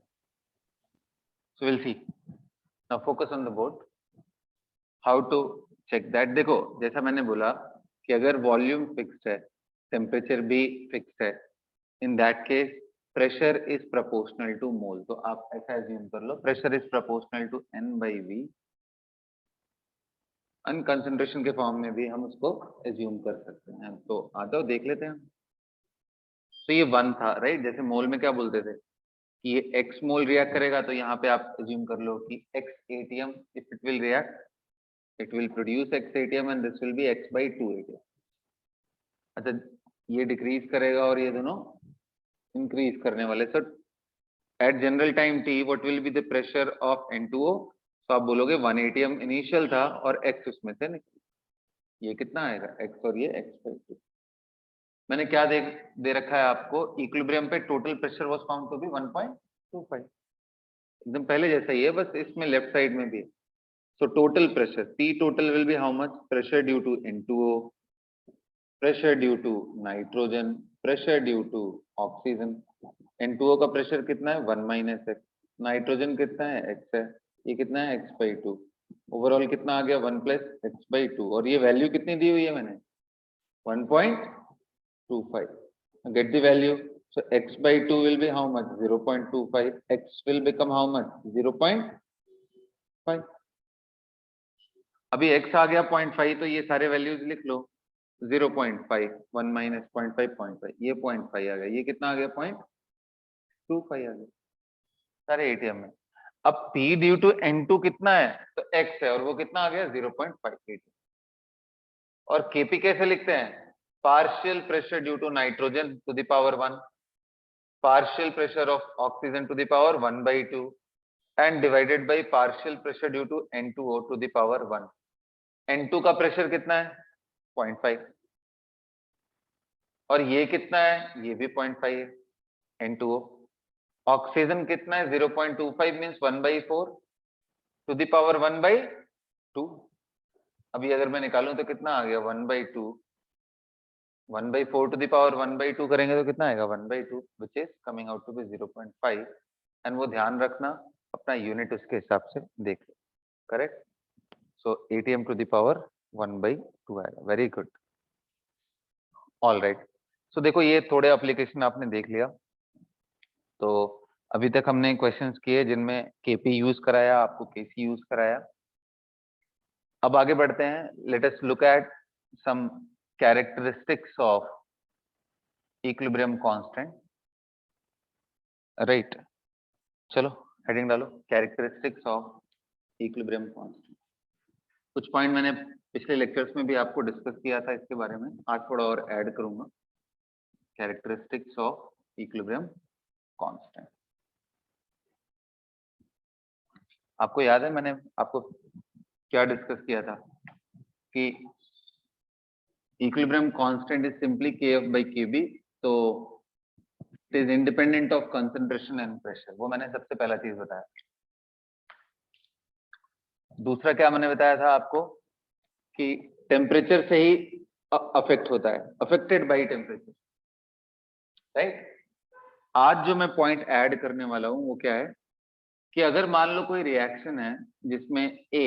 So we'll see. Now focus on the board. How to check that? देखो जैसा मैंने बोला कि अगर वॉल्यूम फिक्स्ड है, टेम्परेचर भी फिक्स्ड है, in that case pressure is proportional to mole. तो आप ऐसा एज्यूम कर लो, pressure is proportional to N/V. अनकंसंट्रेशन के फॉर्म में भी हम उसको एज्यूम कर सकते हैं. तो आ जाओ देख लेते हैं. तो ये 1 था, राइट? जैसे मोल में क्या बोलते थे कि ये x मोल रिएक्ट करेगा, तो यहाँ पे आप एज्यूम कर लो कि x ATM, if it will react, it will produce x ATM and this will be x/2 ATM. अच्छा, ये डिक्रीज करेगा और ये दोनों इंक्रीज करने वाले. So at general time t what will be the pressure of N2O? तो आप बोलोगे 1 ATM इनिशियल था और x उसमें से निकला. ये कितना आएगा? x और ये x/2. मैंने क्या दे रखा है आपको? इक्विलिब्रियम पे total pressure was found to be 1.25. एकदम पहले जैसा ही है, बस इसमें लेफ्ट साइड में भी है. So total pressure, P total will be how much? Pressure due to N2O, pressure due to nitrogen, pressure due to oxygen. N2O का प्रेशर कितना है? 1 - x. नाइट्रोजन कितना है? x है. ये कितना है? x/2. ओवरऑल कितना आ गया? 1 + x/2. और ये वैल्यू कितनी दी हुई है मैंने? 1.25. Get the value. So x/2 will be how much? 0.25. X will become how much? 0.5. अभी x आ गया 0.5, तो ये सारे वैल्यूज लिख लो. 0.5, 1 - 0.5, 0.5, ये 0.5 आ गया. ये कितना आ गया? 0.25 आ गया सारे एटीएम में. अब P ड्यू टू N2 कितना है? तो x है, और वो कितना आ गया? 0.58. और Kp कैसे लिखते हैं? Partial pressure due to nitrogen to the power 1, partial pressure of oxygen to the power 1/2 and divided by partial pressure due to N2O to the power 1. N2 का प्रेशर कितना है? 0.5. और ये कितना है? ये भी 0.5 है. N2O. ऑक्सीजन कितना है? 0.25 मींस 1/4 टू द पावर 1/2. अभी अगर मैं निकालूं तो कितना आ गया? 1/2. 1/4 टू द पावर 1/2 करेंगे तो कितना आएगा? 1/2, which is coming out to be 0.5. And वो ध्यान रखना, अपना यूनिट उसके हिसाब से देख लो, correct. So ATM to the power 1/2 आएगा। Very good, all right. So देखो ये थोड़े एप्लीकेशन आपने देख लिया। तो अभी तक हमने क्वेश्चंस किए जिनमें KP यूज कराया, आपको KC यूज कराया। अब आगे बढ़ते हैं, let us look at some characteristics of equilibrium constant, right. चलो हेडिंग डालो, कैरेक्टरिस्टिक्स ऑफ इक्विलिब्रियम कांस्टेंट। कुछ पॉइंट मैंने पिछले लेक्चर्स में भी आपको डिस्कस किया था इसके बारे में, आज थोड़ा और ऐड करूंगा। Characteristics of equilibrium constant. आपको याद है मैंने आपको क्या डिस्कस किया था कि equilibrium constant is simply KF/KB, तो it is independent of concentration and pressure. वो मैंने सबसे पहला चीज बताया। दूसरा क्या मैंने बताया था आपको कि टेम्परेचर से ही अफेक्ट होता है, अफेक्टेड बाय टेम्परेचर, राइट। आज जो मैं पॉइंट ऐड करने वाला हूं वो क्या है कि अगर मान लो कोई रिएक्शन है जिसमें A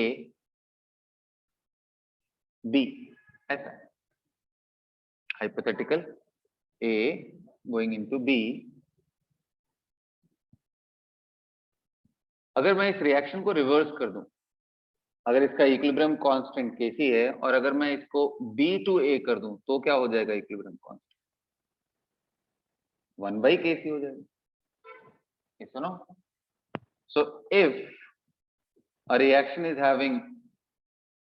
B ऐसा है, hypothetical A going into B, अगर मैं इस रिएक्शन को रिवर्स कर दूं, अगर इसका इक्विलिब्रियम कांस्टेंट Kc है और अगर मैं इसको B टू A कर दूं तो क्या हो जाएगा इक्विलिब्रियम कांस्टेंट? 1/Kc हो जाएगा। ये सुनो, so if a reaction is having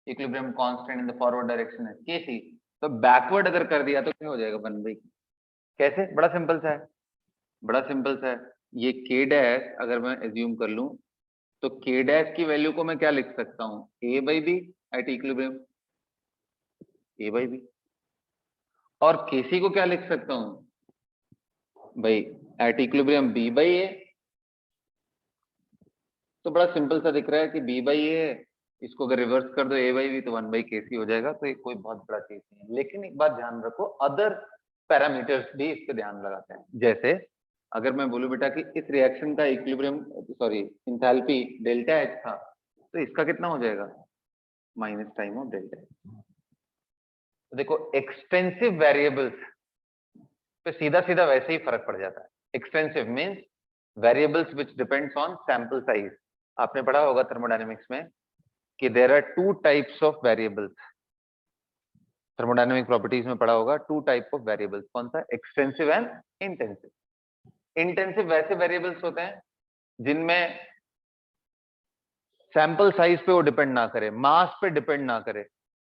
equilibrium constant in the forward direction as Kc, तो बैकवर्ड अगर कर दिया तो क्या हो जाएगा 1/K। कैसे? बड़ा सिंपल सा है, बड़ा सिंपल सा है। ये K डैश अगर मैं एज्यूम कर लूं तो K डैश की वैल्यू को मैं क्या लिख सकता हूं? A/B at equilibrium, A/B। और Kc को क्या लिख सकता हूं भाई? At equilibrium B/A। तो बड़ा सिंपल सा दिख रहा है कि B/A है, इसको अगर रिवर्स कर दो A/B तो 1/Kc हो जाएगा। तो ये कोई बहुत बड़ा चीज नहीं है, लेकिन एक बात ध्यान रखो, अदर पैरामीटर्स भी इस पे ध्यान लगाते हैं। जैसे अगर मैं बोलूं बेटा कि इस रिएक्शन का इक्विलिब्रियम सॉरी इंथैल्पी ΔH था, तो इसका कितना हो जाएगा? Minus time of ΔH। तो देखो एक्सटेंसिव वेरिएबल्स पे सीधा सीधा वैसे ही फर्क पड़ जाता है। Extensive means variables which depends on sample size. आपने पढ़ा होगा थर्मोडायनेमिक्स में कि there are two types of variables. Thermodynamic properties में पढ़ा होगा टू टाइप ऑफ वेरिएबल्स। कौन सा? Extensive and intensive. इंटेंसिव वैसे वेरिएबल्स होते हैं जिनमें सैंपल साइज पे वो डिपेंड ना करे, मास पे डिपेंड ना करे,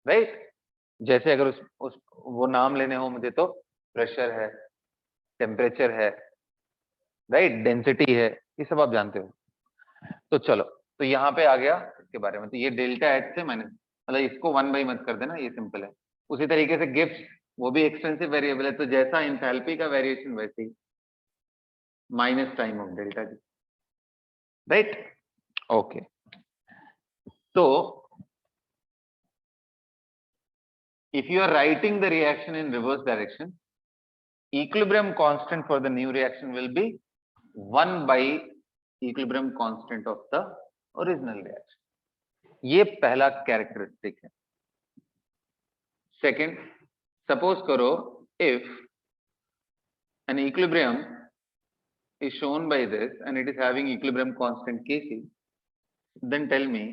राइट। जैसे अगर उस वो नाम लेने हो मुझे तो प्रेशर है, टेम्परेचर है, राइट, डेंसिटी है, ये सब आप जानते हो। तो चलो, तो यहाँ पे आ गया इसके बारे में। तो ये ΔH से माइनस, मतलब इसको 1 मत कर देना, ये सिंपल है। उसी तरीके से गिब्स, वो भी एक्सटेंसिव वेरिएबल है, तो जैसा इंथैल्पी का वेरिएशन वैसे ही minus time of ΔT, right. Okay, तो if you are writing the reaction in reverse direction, equilibrium constant for the new reaction will be 1/equilibrium constant of the original reaction. ये पहला characteristic है। Second, suppose करो if an equilibrium is shown by this and it is having equilibrium constant Kc, then tell me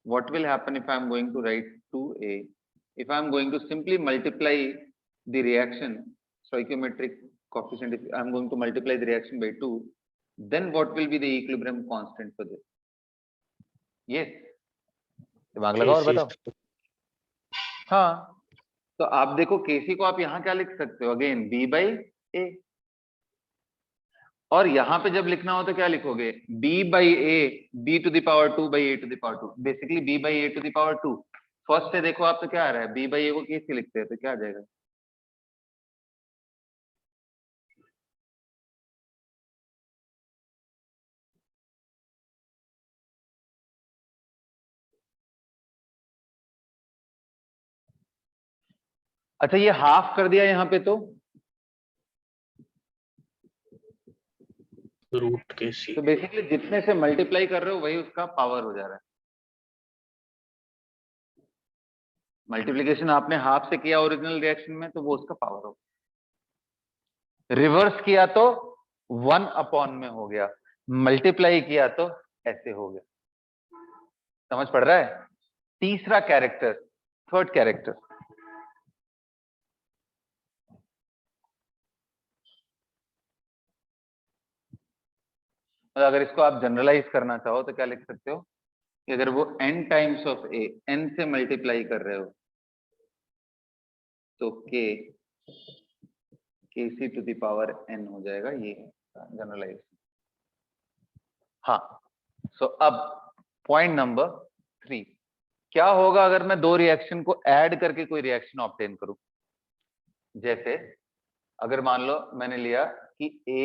what will happen if I am going to write 2A. If I am going to simply multiply the reaction stoichiometric coefficient, if I am going to multiply the reaction by 2, then what will be the equilibrium constant for this? Yes, दिमाग लगाओ और बताओ। हाँ, तो आप देखो Kc को आप यहाँ क्या लिख सकते हो? Again B/A। और यहाँ पे जब लिखना हो तो क्या लिखोगे? B/A, B to the power 2/A to the power 2, basically B/A to the power 2। First से देखो आप तो क्या आ रहा है? B/A को कैसे लिखते हैं तो क्या आ जाएगा? अच्छा, ये हाफ कर दिया यहाँ पे तो रूट के सी। तो बेसिकली जितने से मल्टीप्लाई कर रहे हो वही उसका पावर हो जा रहा है। मल्टीप्लीकेशन आपने हाफ से किया ओरिजिनल रिएक्शन में तो वो उसका पावर हो, रिवर्स किया तो 1 अपॉन में हो गया, मल्टीप्लाई किया तो ऐसे हो गया। समझ पड़ रहा है? तीसरा कैरेक्टर, थर्ड कैरेक्टर, अगर इसको आप जनरलाइज करना चाहो तो क्या लिख सकते हो कि अगर वो n times of a, n से मल्टीप्लाई कर रहे हो तो kc to the power n हो जाएगा, ये जनरलाइज। हाँ, सो अब पॉइंट नंबर 3, क्या होगा अगर मैं दो रिएक्शन को ऐड करके कोई रिएक्शन ऑब्टेन करूं? जैसे अगर मान लो मैंने लिया कि A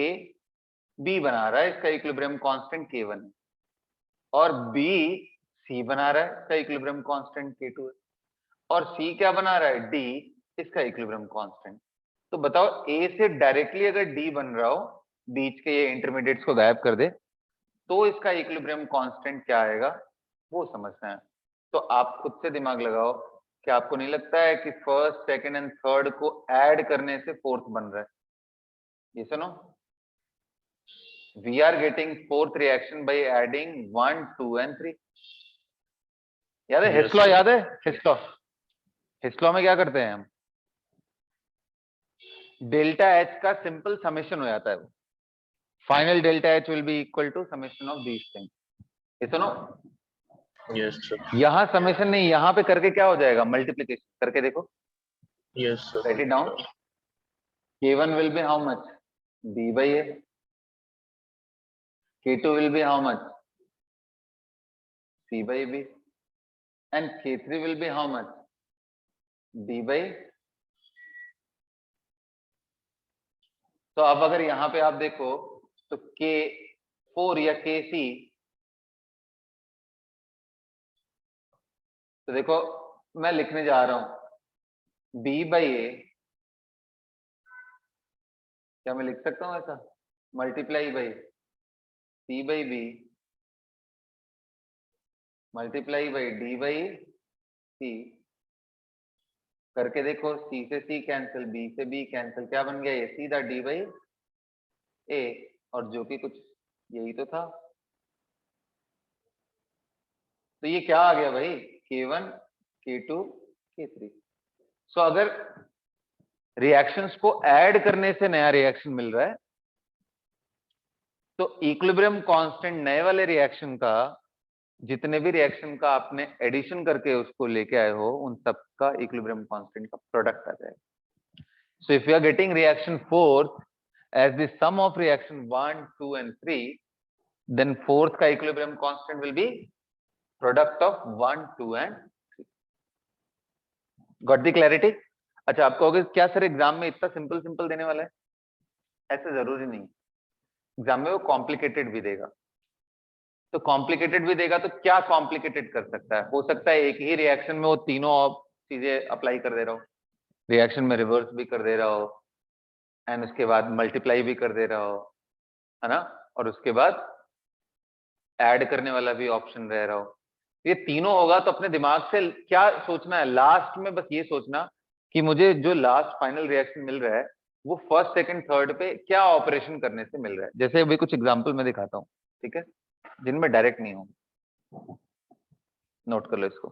B बना रहा है, इसका इक्विलिब्रियम कांस्टेंट K1 है, और B C बना रहा है, इसका इक्विलिब्रियम कांस्टेंट K2 है, और C क्या बना रहा है? D, इसका इक्विलिब्रियम कांस्टेंट। तो बताओ A से डायरेक्टली अगर D बन रहा हो, बीच के ये इंटरमीडिएट्स को गायब कर दे, तो इसका इक्विलिब्रियम कांस्टेंट क्या आएगा वो समझना है। तो आप खुद से दिमाग लगाओ कि आपको नहीं लगता है कि फर्स्ट, सेकंड एंड थर्ड को ऐड करने से फोर्थ बन रहा है? ये सुनो, we are getting fourth reaction by adding 1, 2 and 3। याद है Yes, हिस्लॉ? sir. याद है हिस्लॉ? हिस्लॉ में क्या करते हैं हम? डेल्टा एच का सिंपल समेशन हो जाता है वो, final delta H will be equal to summation of these things. ये सुनो, Yes, sir. यहां समेशन नहीं, यहां पे करके क्या हो जाएगा? मल्टीप्लीकेशन करके देखो, Yes, sir. write it down. K1 will be how much? B by A. K2 will be how much? C by B. And K3 will be how much? D by। तो अब अगर यहां पे आप देखो तो K4 या KC, तो देखो मैं लिखने जा रहा हूं B by A, क्या मैं लिख सकता हूं ऐसा? Multiply by C by B multiply by D by C, करके देखो, C से C कैंसिल, B से B कैंसिल, क्या बन गया? ये सीधा D by A, और जो कि कुछ यही तो था। तो ये क्या आ गया भाई? K1, K2, K3। सो अगर रिएक्शंस को ऐड करने से नया रिएक्शन मिल रहा है तो इक्विलिब्रियम कांस्टेंट नए वाले रिएक्शन का, जितने भी रिएक्शन का आपने एडिशन करके उसको लेके आए हो, उन सब का इक्विलिब्रियम कांस्टेंट का प्रोडक्ट आ जाएगा। So if you are getting reaction fourth as the sum of reaction 1, 2 and 3, then fourth का equilibrium constant will be product of 1, 2 and 3. Got the clarity? अच्छा, आप कहोगे क्या सर एग्जाम में इतना सिंपल सिंपल देने वाला है? ऐसा जरूरी नहीं, एग्जाम में वो कॉम्प्लिकेटेड भी देगा। तो कॉम्प्लिकेटेड भी देगा तो क्या कॉम्प्लिकेटेड कर सकता है? हो सकता है एक ही रिएक्शन में वो तीनों चीजें अप्लाई कर दे रहा हो, रिएक्शन में रिवर्स भी कर दे रहा हो, एंड उसके बाद मल्टीप्लाई भी कर दे रहा हो, है ना, और उसके बाद ऐड करने वाला भी ऑप्शन रह रहा हो। ये तीनों होगा तो अपने दिमाग से क्या सोचना है लास्ट में? बस ये सोचना कि मुझे जो लास्ट फाइनल रिएक्शन मिल रहा है वो फर्स्ट, सेकंड, थर्ड पे क्या ऑपरेशन करने से मिल रहा है। जैसे अभी कुछ एग्जांपल मैं दिखाता हूँ, ठीक है, जिनमें डायरेक्ट नहीं हो, नोट कर लो इसको।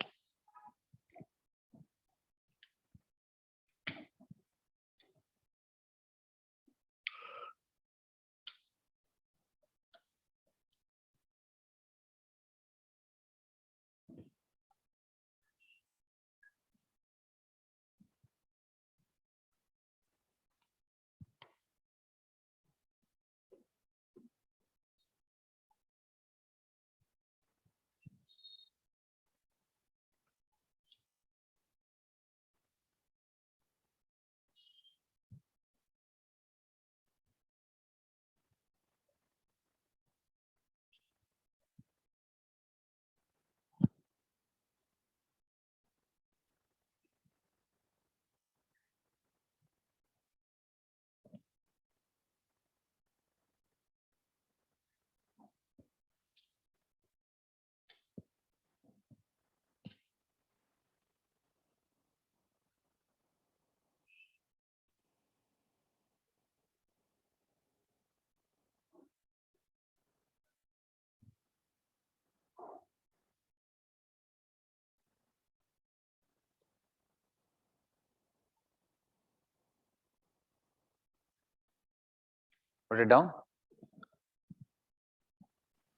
Put it down.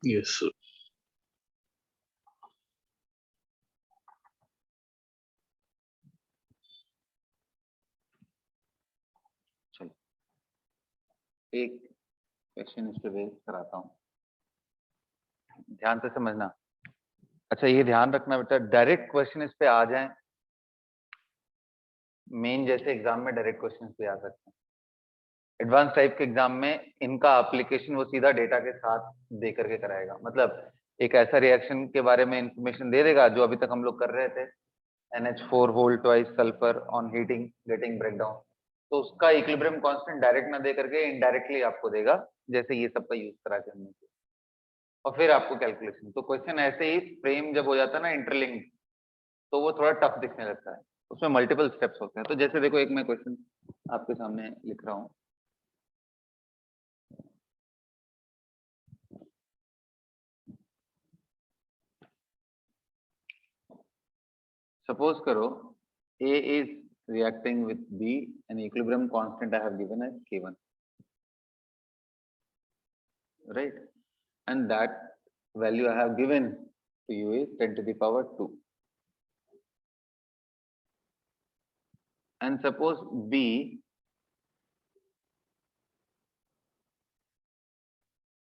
Yes, sir. चलो एक क्वेश्चन इस पे बेस कराता हूँ, ध्यान से समझना। अच्छा ये ध्यान रखना बेटा, डायरेक्ट क्वेश्चन इस पे आ जाए, मेन जैसे एग्जाम में डायरेक्ट क्वेश्चन पे आ सकते हैं, एडवांस टाइप के एग्जाम में इनका एप्लीकेशन वो सीधा डेटा के साथ दे करके कराएगा। मतलब एक ऐसा रिएक्शन के बारे में इंफॉर्मेशन दे देगा जो अभी तक हम लोग कर रहे थे, NH4 whole twice sulphur on heating getting breakdown, तो उसका इक्विलिब्रियम कांस्टेंट डायरेक्ट ना दे करके इनडायरेक्टली आपको देगा, जैसे ये सब का यूज करा के हमने किया, और फिर आपको कैलकुलेशन। तो क्वेश्चन ऐसे ही फ्रेम जब हो जाता है ना इंटरलिंक, तो वो थोड़ा टफ दिखने लगता है, उसमें मल्टीपल स्टेप्स होते हैं। तो जैसे देखो एक मैं क्वेश्चन आपके सामने लिख रहा हूँ, सपोज करो A is reacting with B and equilibrium constant I have given as K1, right? And that value I have given to you is 10 to the power 2. And suppose B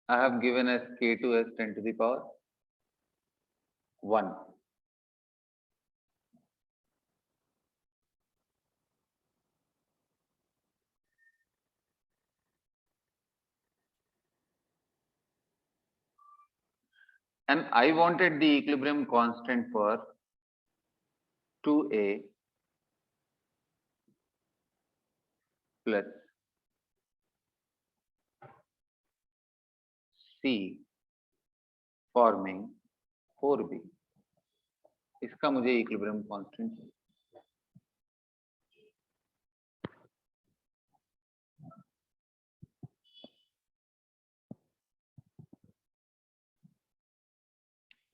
I have given as K2 as 10 to the power 1. And I wanted the equilibrium constant for 2A plus C forming 4B. इसका मुझे equilibrium constant चाहिए।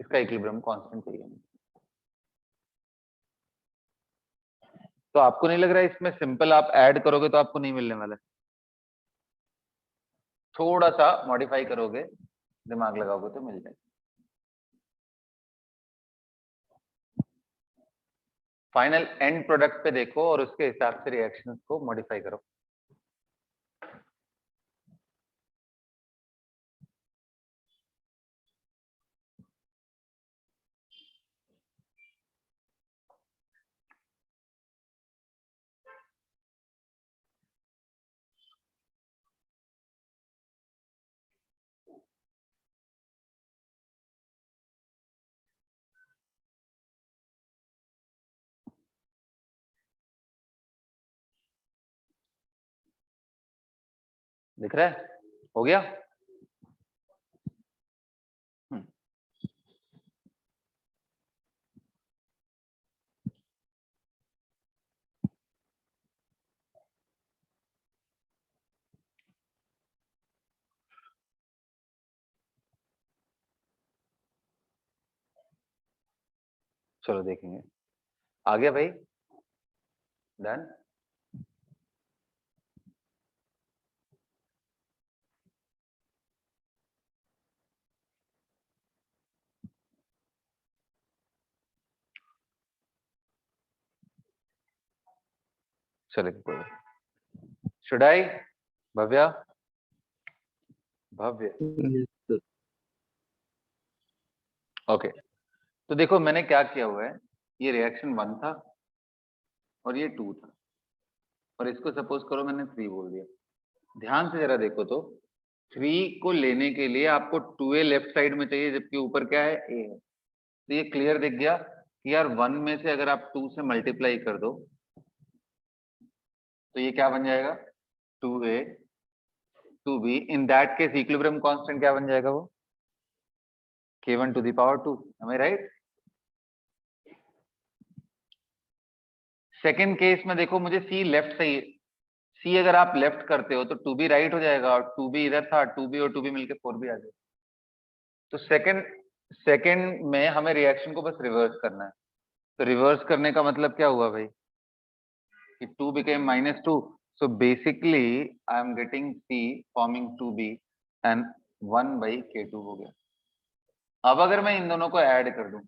इसका equilibrium constant चाहिए। तो आपको नहीं लग रहा है इसमें सिंपल आप ऐड करोगे तो आपको नहीं मिलने वाला है, थोड़ा सा मॉडिफाई करोगे, दिमाग लगाओगे तो मिल जाएगा। फाइनल एंड प्रोडक्ट पे देखो और उसके हिसाब से रिएक्शंस को मॉडिफाई करो। दिख रहा है? हो गया? चलो देखेंगे। आ गया भाई? डन? चलेगा कोई। Should I? Bhavya? Bhavya? Yes, sir. Okay, तो देखो मैंने क्या किया हुआ है, ये रिएक्शन 1 था और ये 2 था, और इसको सपोज करो मैंने 3 बोल दिया। ध्यान से जरा देखो तो 3 को लेने के लिए आपको 2A लेफ्ट साइड में चाहिए, जबकि ऊपर क्या है? A है। तो ये क्लियर दिख गया कि यार 1 में से अगर आप 2 से मल्टीप्लाई कर दो तो ये क्या बन जाएगा? 2A 2B। In that case equilibrium constant क्या बन जाएगा? वो K1 to the power 2। am I right? Second case में देखो मुझे C लेफ्ट चाहिए, C अगर आप लेफ्ट करते हो तो 2B राइट हो जाएगा, और 2B इधर था, 2B और 2B मिलके 4B आ गया। तो सेकेंड में हमें रिएक्शन को बस रिवर्स करना है। तो रिवर्स करने का मतलब क्या हुआ भाई कि 2 became -2, So basically I am getting C forming 2B and 1/K2 हो गया। अब अगर मैं इन दोनों को ऐड कर दूं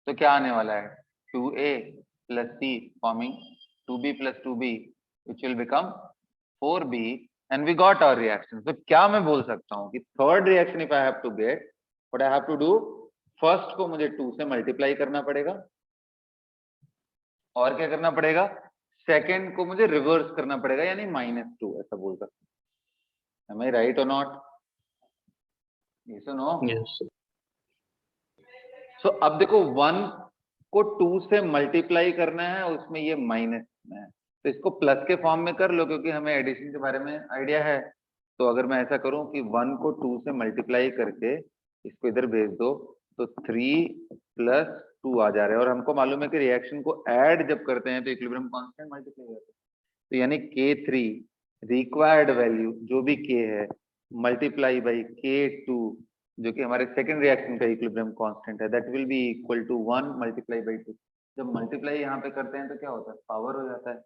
तो क्या आने वाला है, 2A plus C forming 2B plus 2B which will become 4B and we got our reaction। तो क्या मैं बोल सकता हूँ कि third reaction if I have to get, what I have to do, first को मुझे 2 से मल्टीप्लाई करना पड़ेगा और क्या करना पड़ेगा, सेकेंड को मुझे रिवर्स करना पड़ेगा यानी -2, ऐसा बोल सकते हैं। Am I right or not? Yes or no? Yes. So अब देखो 1 को 2 से मल्टीप्लाई करना है, उसमें ये माइनस में है, तो इसको प्लस के फॉर्म में कर लो क्योंकि हमें एडिशन के बारे में आइडिया है। तो अगर मैं ऐसा करूं कि 1 को 2 से मल्टीप्लाई करके इसको इधर भेज दो तो 3 + 2 आ जा रहा है और हमको मालूम है कि रिएक्शन को ऐड जब करते हैं तो इक्विलिब्रियम कांस्टेंट मल्टीप्लाई होता है। तो यानी K3 रिक्वायर्ड वैल्यू जो भी K है मल्टीप्लाई बाई K2 जो कि हमारे सेकंड रिएक्शन का इक्विलिब्रियम कांस्टेंट है, that will be equal to 1 multiply by 2। जब मल्टीप्लाई यहाँ पे करते हैं तो क्या होता है, पावर हो जाता है।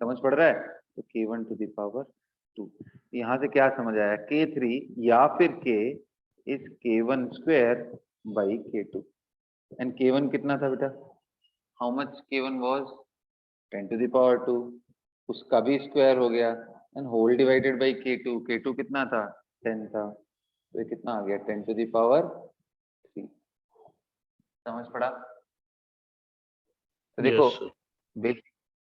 समझ पड़ रहा है? तो K1 to the power 2। यहाँ से क्या समझ आया, K3 या फिर K is K1 square by K2 and K1 कितना था बेटा, how much K1 was 10 to the power 2, उसका भी स्क्वायर हो गया and whole divided by K2, K2 कितना था 10 था, तो ये कितना आ गया 10 to the power 3। समझ पड़ा? तो देखो Yes,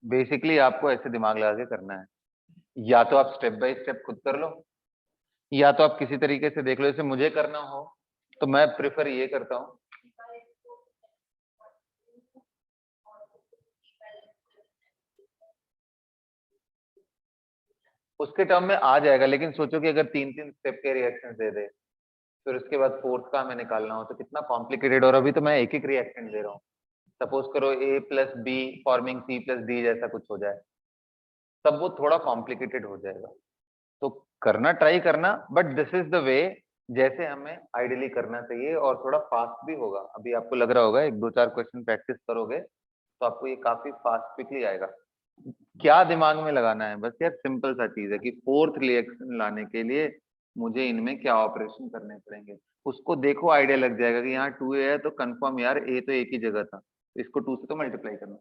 बेसिकली आपको ऐसे दिमाग लगा के करना है, या तो आप स्टेप बाय स्टेप खुद कर लो या तो आप किसी तरीके से देख लो। जैसे मुझे करना हो तो मैं प्रेफर ये करता हूँ, उसके टर्म में आ जाएगा, लेकिन सोचो कि अगर 3-3 स्टेप के रिएक्शन दे दे फिर उसके बाद फोर्थ का हमें निकालना हो तो कितना कॉम्प्लिकेटेड। और अभी तो मैं एक रिएक्शन दे रहा हूँ, सपोज करो A + B forming C + D जैसा कुछ हो जाए, तब वो थोड़ा कॉम्प्लिकेटेड हो जाएगा। तो करना, ट्राई करना, but this is the way जैसे हमें आइडियली करना चाहिए और थोड़ा फास्ट भी होगा। अभी आपको लग रहा होगा 1-2-4 क्वेश्चन प्रैक्टिस करोगे तो आपको ये काफी फास्ट क्विकली आएगा। क्या दिमाग में लगाना है, बस यार सिंपल सा चीज है कि फोर्थ रिएक्शन लाने के लिए मुझे इनमें क्या ऑपरेशन करने पड़ेंगे, उसको देखो आइडिया लग जाएगा कि यहाँ 2A है तो कंफर्म यार A तो एक ही जगह था, इसको 2 से तो मल्टीप्लाई करना।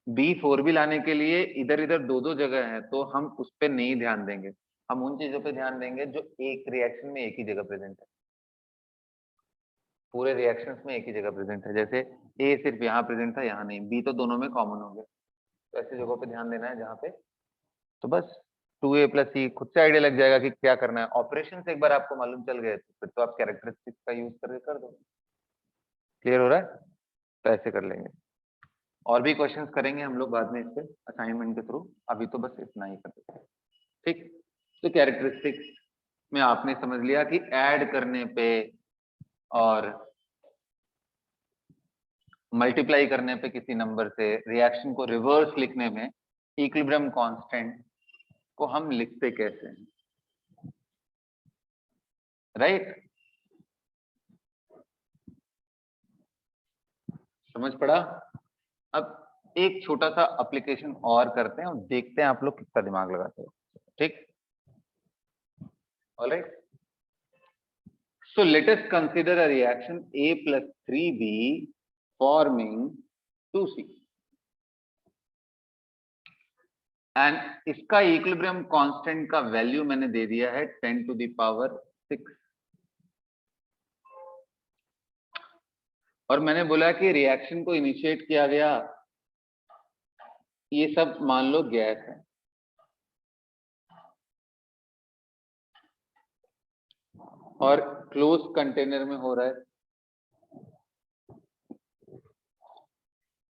B4 भी लाने के लिए इधर इधर 2-2 जगह है तो हम उस पर नहीं ध्यान देंगे, हम उन चीजों पे ध्यान देंगे जो एक रिएक्शन में एक ही जगह प्रेजेंट है, पूरे रिएक्शंस में एक ही जगह प्रेजेंट है। जैसे A सिर्फ यहाँ प्रेजेंट था, यहाँ नहीं, B तो दोनों में कॉमन हो गया, तो ऐसी जगहों पे ध्यान देना है जहाँ पे, तो बस 2A + C खुद से आइडिया लग जाएगा कि क्या करना है। ऑपरेशन से एक बार आपको मालूम चल गए तो फिर तो आप कैरेक्टरिस्टिक्स का यूज करके कर दो। क्लियर हो रहा है? तो ऐसे कर लेंगे। और भी क्वेश्चंस करेंगे हम लोग बाद में इस पे असाइनमेंट के थ्रू, अभी तो बस इतना ही कर देते हैं। ठीक, तो कैरेक्टरिस्टिक्स में आपने समझ लिया कि ऐड करने पे और मल्टीप्लाई करने पे किसी नंबर से रिएक्शन को रिवर्स लिखने में इक्विलिब्रियम कांस्टेंट को हम लिखते कैसे हैं, राइट? समझ पड़ा? अब एक छोटा सा एप्लीकेशन और करते हैं और देखते हैं आप लोग कितना दिमाग लगाते हो। ठीक, alright. So let us consider a reaction A + 3B forming 2C and इसका इक्विलिब्रियम कांस्टेंट का वैल्यू मैंने दे दिया है 10 to the power 6 और मैंने बोला कि रिएक्शन को इनिशिएट किया गया, ये सब मान लो गैस है और क्लोज कंटेनर में हो रहा है,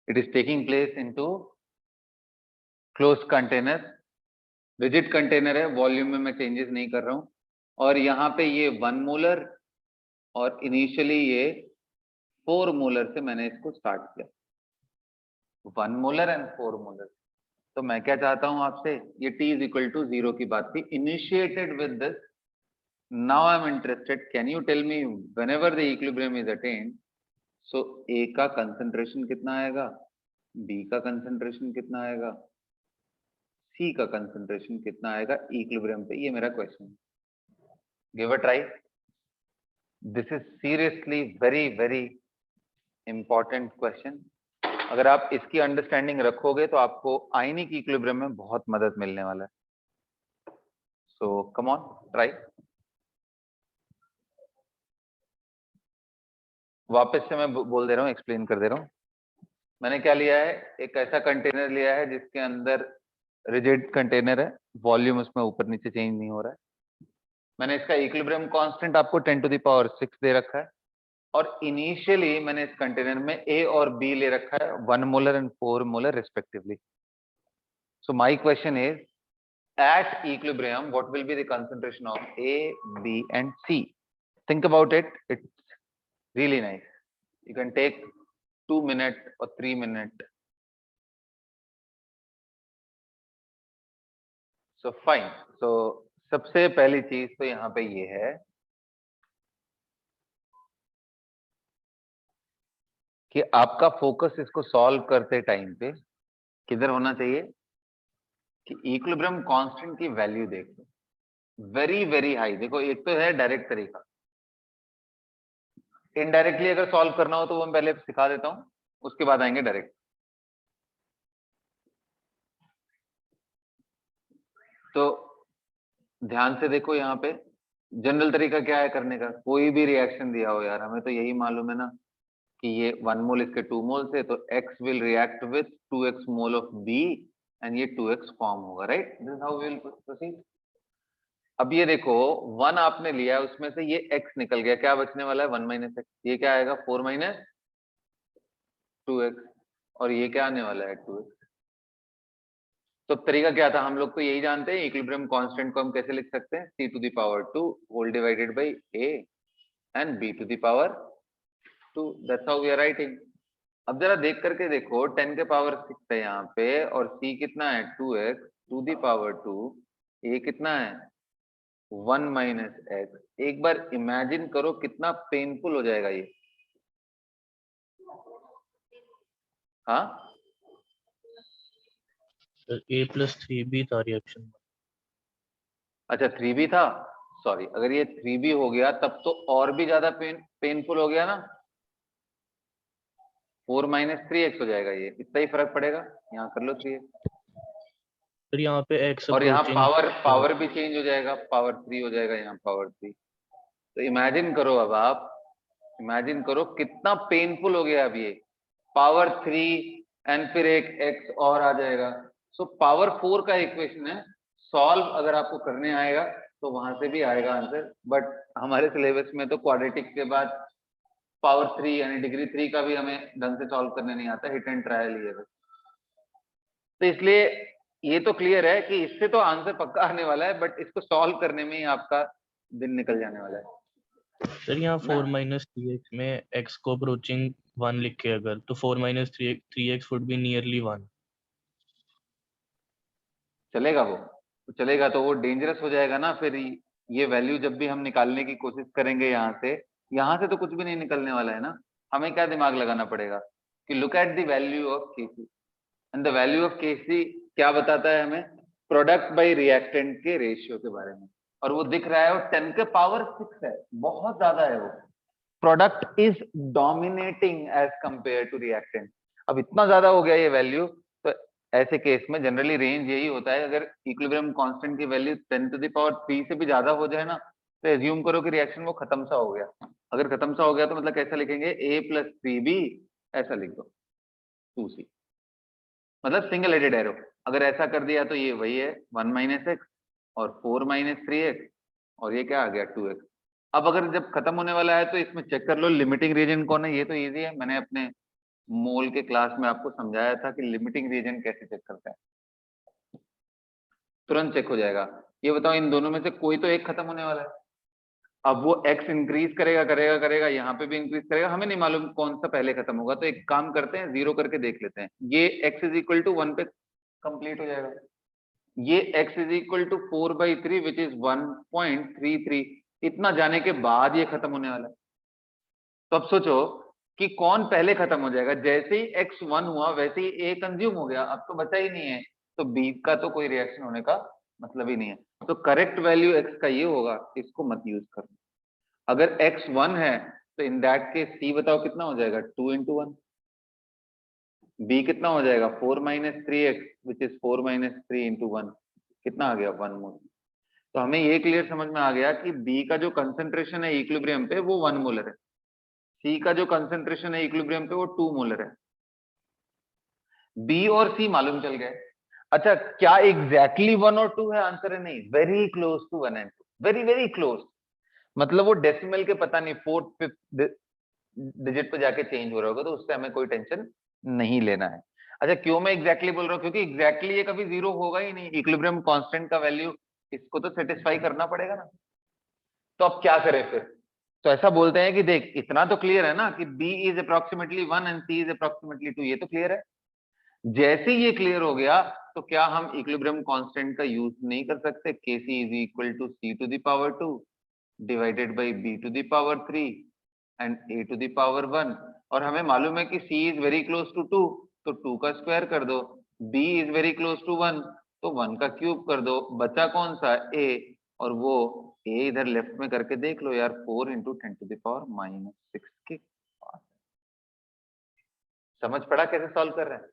it is taking place into close container, rigid container है, वॉल्यूम में मैं चेंजेस नहीं कर रहा हूं और यहाँ पे ये 1 मोलर और इनिशियली ये 4 मोलर से मैंने इसको स्टार्ट किया, 1 मोलर एंड 4 मोलर। तो मैं क्या चाहता हूं आपसे, ये T = 0 की बात थी, initiated with this. Now I am interested, can you tell me whenever the equilibrium is attained, so A का कंसंट्रेशन कितना आएगा, B का कंसंट्रेशन कितना आएगा, C का कंसंट्रेशन कितना आएगा इक्विलिब्रियम पे, ये मेरा question. Give a try. This is seriously very very important question. अगर आप इसकी अंडरस्टैंडिंग रखोगे तो आपको आयनिक इक्विलिब्रियम में बहुत मदद मिलने वाला है। सो कम ऑन ट्राई। वापस से मैं बोल दे रहा हूँ, एक्सप्लेन कर दे रहा हूँ। मैंने क्या लिया है, एक ऐसा कंटेनर लिया है जिसके अंदर रिजिड कंटेनर है, वॉल्यूम उसमें ऊपर नीचे चेंज नहीं हो रहा है। मैंने इसका इक्विलिब्रियम कांस्टेंट आपको 10⁶ दे रखा है, और इनिशियली मैंने इस कंटेनर में A और B ले रखा है, 1 molar and 4 molar respectively. So my question is, at equilibrium what will be the concentration of A, B and C? Think about it. It's really nice. You can take 2 minutes or 3 minutes. So fine. So सबसे पहली चीज तो यहाँ पे ये है कि आपका फोकस इसको सॉल्व करते टाइम पे किधर होना चाहिए कि इक्विलिब्रियम कांस्टेंट की वैल्यू देखो, वेरी वेरी हाई। देखो एक तो है डायरेक्ट तरीका, इनडायरेक्टली अगर सॉल्व करना हो तो वो मैं पहले सिखा देता हूं, उसके बाद आएंगे डायरेक्ट। तो ध्यान से देखो, यहाँ पे जनरल तरीका क्या है करने का, कोई भी रिएक्शन दिया हो यार, हमें तो यही मालूम है ना कि ये 1 मोल इसके 2 मोल से, तो x will react with 2x mole of B and ये 2x फॉर्म होगा, right? This is how we will proceed. अब ये देखो 1 आपने लिया है, उसमें से ये x निकल गया, क्या बचने वाला है 1 - x। ये क्या आएगा 4 - 2x, और ये क्या आने वाला है 2x। तो तरीका क्या था, हम लोग तो यही जानते हैं, इक्विलिब्रियम कांस्टेंट को हम कैसे लिख सकते हैं, c⁻² whole divided by a and b⁻²। That's how we are writing. अब जरा देख करके देखो, 10⁶ है यहाँ पे, और c कितना है 2x⁻², a कितना है 1 - x। एक बार इमेजिन करो कितना पेनफुल हो जाएगा ये। हाँ A+3B था रिएक्शन। अच्छा 3b था, सॉरी। अगर ये 3b हो गया तब तो और भी ज्यादा पेनफुल हो गया ना, 4 - 3x हो जाएगा, ये इतना ही फर्क पड़ेगा। यहाँ कर लो 3x, फिर यहाँ पे x और यहाँ अप्रोचिंग पावर भी चेंज हो जाएगा, पावर 3 हो जाएगा, यहाँ पावर 3। तो इमेजिन करो, अब आप इमेजिन करो कितना पेनफुल हो गया अब ये, पावर 3 एंड फिर एक x और आ जाएगा। सो पावर 4 का इक्वेशन है, सॉल्व अगर आपको करने आएगा तो वहां से भी आएगा आंसर, बट हमारे सिलेबस में तो क्वाड्रेटिक के बाद पावर 3 यानी डिग्री 3 का भी हमें ढंग से सॉल्व करने नहीं आता, हिट एंड ट्रायल ही है बस। तो इसलिए ये तो क्लियर है कि इससे तो आंसर पक्का आने वाला है, बट इसको सॉल्व करने में ही आपका दिन निकल जाने वाला है। सर यहाँ 4 - 3x में x को अप्रोचिंग 1 लिखे अगर, तो 4 - 3x वुड बी नियरली 1। चलेगा वो तो चलेगा, तो वो डेंजरस हो जाएगा ना फिर। ये वैल्यू जब भी हम निकालने की कोशिश करेंगे यहाँ से तो कुछ भी नहीं निकलने वाला है ना। हमें क्या दिमाग लगाना पड़ेगा कि look at the value of Kc, and the value of Kc क्या बताता है हमें, प्रोडक्ट बाय रिएक्टेंट के रेशियो के बारे में। और वो दिख रहा है, वो 10⁶ है, बहुत ज्यादा है वो। Product is dominating as compare to reactant. अब इतना ज्यादा हो गया ये वैल्यू, तो ऐसे केस में जनरली रेंज यही होता है, अगर इक्विलिब्रियम कांस्टेंट की वैल्यू 10⁻³ से भी ज्यादा हो जाए ना, तो एज्यूम करो कि रिएक्शन वो खत्म सा हो गया। अगर खत्म सा हो गया तो मतलब कैसा लिखेंगे, A+3B ऐसा लिख दो, 2C, मतलब सिंगल हेडेड एरो। अगर ऐसा कर दिया तो ये वही है 1 - x और 4 - 3x, और ये क्या आ गया 2x। अब अगर जब खत्म होने वाला है तो इसमें चेक कर लो लिमिटिंग रीजन कौन है। ये तो इजी है, मैंने अपने मोल के क्लास में आपको समझाया था कि लिमिटिंग रीजन कैसे चेक करता है, तुरंत चेक हो जाएगा। ये बताओ इन दोनों में से कोई तो एक खत्म होने वाला है। अब वो x इंक्रीज करेगा करेगा करेगा, यहाँ पे भी इंक्रीज करेगा, हमें नहीं मालूम कौन सा पहले खत्म होगा। तो एक काम करते हैं, 0 करके देख लेते हैं। ये x = 1 पे कंप्लीट हो जाएगा, ये x = 4/3 विच इज 1.33। इतना जाने के बाद ये खत्म होने वाला है। तो अब सोचो कि कौन पहले खत्म हो जाएगा। जैसे ही x 1 हुआ वैसे ही a कंज्यूम हो गया, अब तो बचा ही नहीं है। तो बी का तो कोई रिएक्शन होने का मतलब ही नहीं है। तो करेक्ट वैल्यू एक्स का ये होगा, इसको मत यूज करना। अगर एक्स 1 है तो इन दैट केस सी बताओ कितना हो जाएगा, 2 into 1। बी कितना हो जाएगा, 4 - 3x विच इज 4 - 3 into 1, कितना आ गया, 1 मोल। तो हमें ये क्लियर समझ में आ गया कि बी का जो कंसंट्रेशन है इक्विलिब्रियम पे वो 1 मोलर है, सी का जो कंसंट्रेशन है इक्विलिब्रियम पे वो 2 मोलर है। बी और सी मालूम चल गए। अच्छा, क्या एग्जैक्टली 1 और 2 है, आंसर है नहीं, very close to 1 and 2, very very close. मतलब वो डेसिमल के पता नहीं 4th 5th डिजिट पे जाके चेंज हो रहा होगा, तो उससे हमें कोई टेंशन नहीं लेना है। अच्छा, क्यों मैं एग्जैक्टली बोल रहा हूँ, क्योंकि एग्जैक्टली ये कभी जीरो होगा ही नहीं, इक्विलिब्रियम कांस्टेंट का वैल्यू इसको तो सेटिस्फाई करना पड़ेगा ना। तो अब क्या करें फिर, तो ऐसा बोलते हैं कि देख इतना तो क्लियर है ना कि b is approximately 1 and c is approximately 2, ये तो क्लियर है। जैसे ये क्लियर हो गया तो क्या हम इक्विलिब्रियम कांस्टेंट का यूज नहीं कर सकते, kc is equal to c to the power 2 divided by b to the power 3 and a to the power 1। और हमें मालूम है कि c is very close to 2, तो 2 का स्क्वायर कर दो। b is very close to 1, तो 1 का क्यूब कर दो। बचा कौन सा, a, और वो a इधर लेफ्ट में करके देख लो यार, 4 into 10 to the power -6 के पास। समझ पड़ा कैसे सॉल्व कर रहे हैं?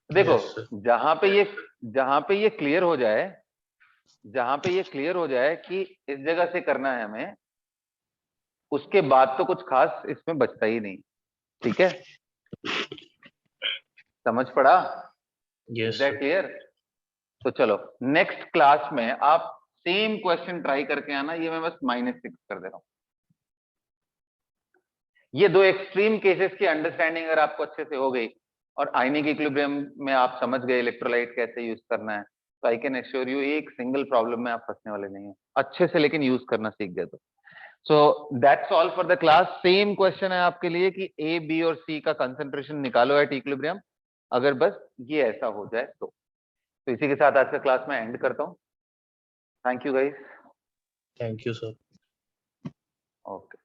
देखो, Yes, sir. जहां पे ये क्लियर हो जाए, जहां पे ये क्लियर हो जाए कि इस जगह से करना है हमें, उसके बाद तो कुछ खास इसमें बचता ही नहीं। ठीक है, समझ पड़ा? Yes, is that sir. Clear? तो चलो नेक्स्ट क्लास में आप सेम क्वेश्चन ट्राई करके आना, ये मैं बस -6 कर दे रहा हूं। ये दो एक्सट्रीम केसेस की अंडरस्टैंडिंग अगर आपको अच्छे से हो गई और आयनिक इक्विलिब्रियम में आप समझ गए इलेक्ट्रोलाइट कैसे यूज करना है, तो आई कैन एश्योर यू एक सिंगल प्रॉब्लम में आप फंसने वाले नहीं है, अच्छे से लेकिन यूज करना सीख गए तो। So that's all for the class. Same question है आपके लिए कि ए, बी और सी का कंसंट्रेशन निकालो एट इक्विलिब्रियम, अगर बस ये ऐसा हो जाए तो इसी के साथ आज का क्लास में एंड करता हूँ। Thank you guys. Thank you, sir. Okay.